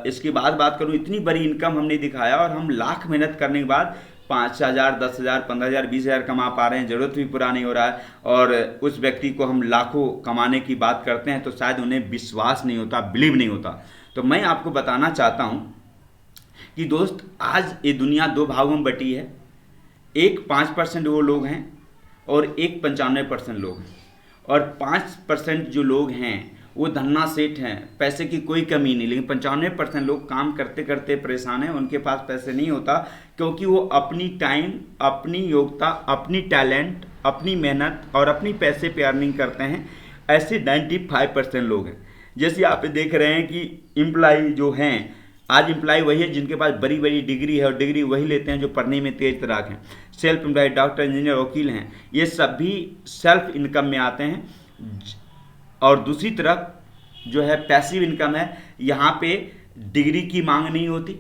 इसके बाद बात करूँ, इतनी बड़ी इनकम हमने दिखाया और हम लाख मेहनत करने के बाद 5,000, 10,000, 15,000, 20,000 कमा पा रहे हैं, ज़रूरत भी पूरा नहीं हो रहा है। और उस व्यक्ति को हम लाखों कमाने की बात करते हैं तो शायद उन्हें विश्वास नहीं होता, बिलीव नहीं होता। तो मैं आपको बताना चाहता हूँ कि दोस्त, आज ये दुनिया 2 भागों में बटी है। एक 5% वो लोग हैं और एक 95% लोग हैं। और 5% जो लोग हैं वो धन्ना सेठ हैं, पैसे की कोई कमी नहीं। लेकिन 95% लोग काम करते करते परेशान हैं, उनके पास पैसे नहीं होता, क्योंकि वो अपनी टाइम, अपनी योग्यता, अपनी टैलेंट, अपनी मेहनत और अपनी पैसे पे अर्निंग करते हैं। ऐसे 95% लोग हैं। जैसे आप देख रहे हैं कि एम्प्लॉय जो हैं, आज एम्प्लॉय वही है जिनके पास बड़ी बड़ी डिग्री है और डिग्री वही लेते हैं जो पढ़ने में तेज तराक हैं। सेल्फ एम्प्लॉय, डॉक्टर, इंजीनियर, वकील हैं, ये सब भी सेल्फ इनकम में आते हैं। और दूसरी तरफ जो है पैसिव इनकम है, यहाँ पे डिग्री की मांग नहीं होती,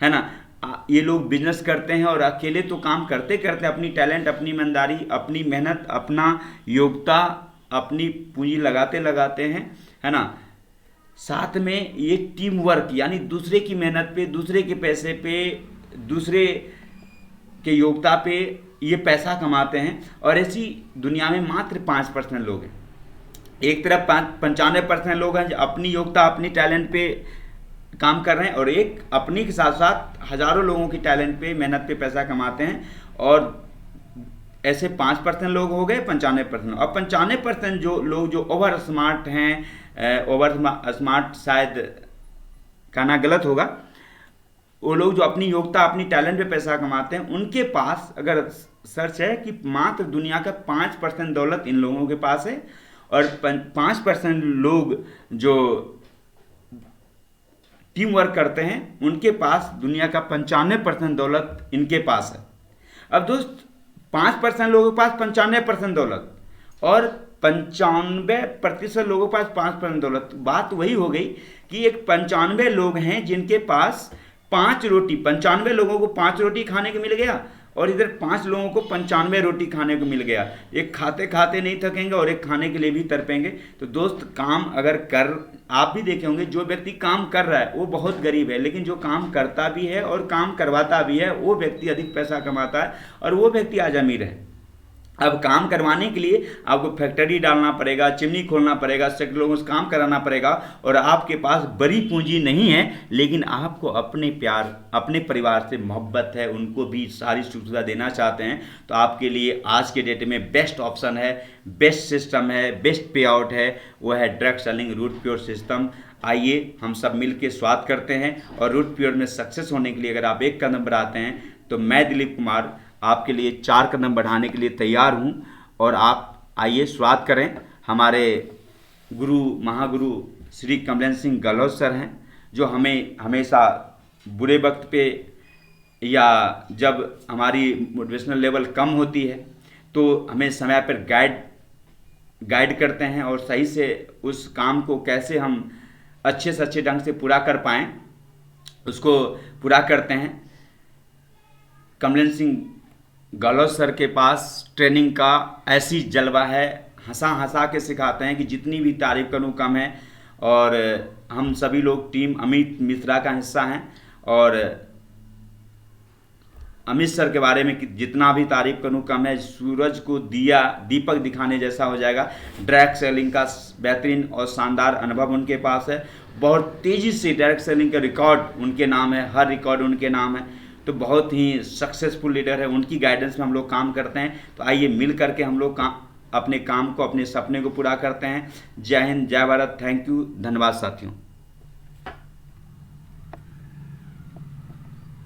है ना। ये लोग बिजनेस करते हैं और अकेले तो काम करते करते अपनी टैलेंट, अपनी ईमानदारी, अपनी मेहनत, अपना योग्यता, अपनी पूंजी लगाते लगाते हैं, है ना। साथ में ये टीम वर्क, यानी दूसरे की मेहनत पे, दूसरे के पैसे पे, दूसरे के योग्यता पे ये पैसा कमाते हैं। और ऐसी दुनिया में मात्र 5% लोग हैं। एक तरफ 95% लोग हैं जो अपनी योग्यता, अपनी टैलेंट पे काम कर रहे हैं, और एक अपनी के साथ साथ हजारों लोगों की टैलेंट पे, मेहनत पे पैसा कमाते हैं। और ऐसे 5% लोग हो गए 95%। अब 95% जो लोग जो ओवर स्मार्ट हैं, ओवर स्मार्ट शायद कहना गलत होगा, वो लोग जो अपनी योग्यता, अपनी टैलेंट पे पैसा कमाते हैं, उनके पास अगर सर्च है कि मात्र दुनिया का 5% दौलत इन लोगों के पास है। और 5% लोग जो टीम वर्क करते हैं उनके पास दुनिया का 95% दौलत इनके पास है। अब दोस्त, 5% लोगों के पास 95% दौलत और 95% लोगों के पास 5% दौलत। बात वही हो गई कि एक 95 लोग हैं जिनके पास 5 रोटी, 95 लोगों को 5 रोटी खाने को मिल गया और इधर 5 लोगों को 95 रोटी खाने को मिल गया। एक खाते खाते नहीं थकेंगे और एक खाने के लिए भी तड़पेंगे। तो दोस्त, काम अगर कर, आप भी देखे होंगे, जो व्यक्ति काम कर रहा है वो बहुत गरीब है, लेकिन जो काम करता भी है और काम करवाता भी है वो व्यक्ति अधिक पैसा कमाता है और वो व्यक्ति आज अमीर है। अब काम करवाने के लिए आपको फैक्ट्री डालना पड़ेगा, चिमनी खोलना पड़ेगा, सैकड़ों लोगों से काम कराना पड़ेगा और आपके पास बड़ी पूंजी नहीं है, लेकिन आपको अपने प्यार, अपने परिवार से मोहब्बत है, उनको भी सारी सुविधा देना चाहते हैं, तो आपके लिए आज के डेट में बेस्ट ऑप्शन है, बेस्ट सिस्टम है, बेस्ट पे आउट है, वो है direct selling root pure system. आइए हम सब मिल के स्वागत करते हैं और रूट प्योर में सक्सेस होने के लिए अगर आप एक कदम बढ़ाते हैं तो मैं दिलीप कुमार आपके लिए 4 कदम बढ़ाने के लिए तैयार हूं। और आप आइए स्वागत करें। हमारे गुरु, महागुरु श्री कमलेंद्र सिंह गहलोत सर हैं, जो हमें हमेशा बुरे वक्त पे या जब हमारी मोटिवेशनल लेवल कम होती है तो हमें समय पर गाइड करते हैं और सही से उस काम को कैसे हम अच्छे से अच्छे ढंग से पूरा कर पाएँ उसको पूरा करते हैं। कमलेंद्र सिंह गहलोत सर के पास ट्रेनिंग का ऐसी जलवा है, हंसा हंसा के सिखाते हैं कि जितनी भी तारीफ करूँ कम है। और हम सभी लोग टीम अमित मिश्रा का हिस्सा हैं और अमित सर के बारे में जितना भी तारीफ करूँ कम है। सूरज को दीपक दिखाने जैसा हो जाएगा। डायरेक्ट सेलिंग का बेहतरीन और शानदार अनुभव उनके पास है। बहुत तेज़ी से डायरेक्ट सेलिंग का रिकॉर्ड उनके नाम है, हर रिकॉर्ड उनके नाम है। तो बहुत ही सक्सेसफुल लीडर है, उनकी गाइडेंस में हम लोग काम करते हैं। तो आइए मिल करके हम लोग अपने काम को, अपने सपने को पूरा करते हैं। जय हिंद, जय भारत। थैंक यू, धन्यवाद साथियों।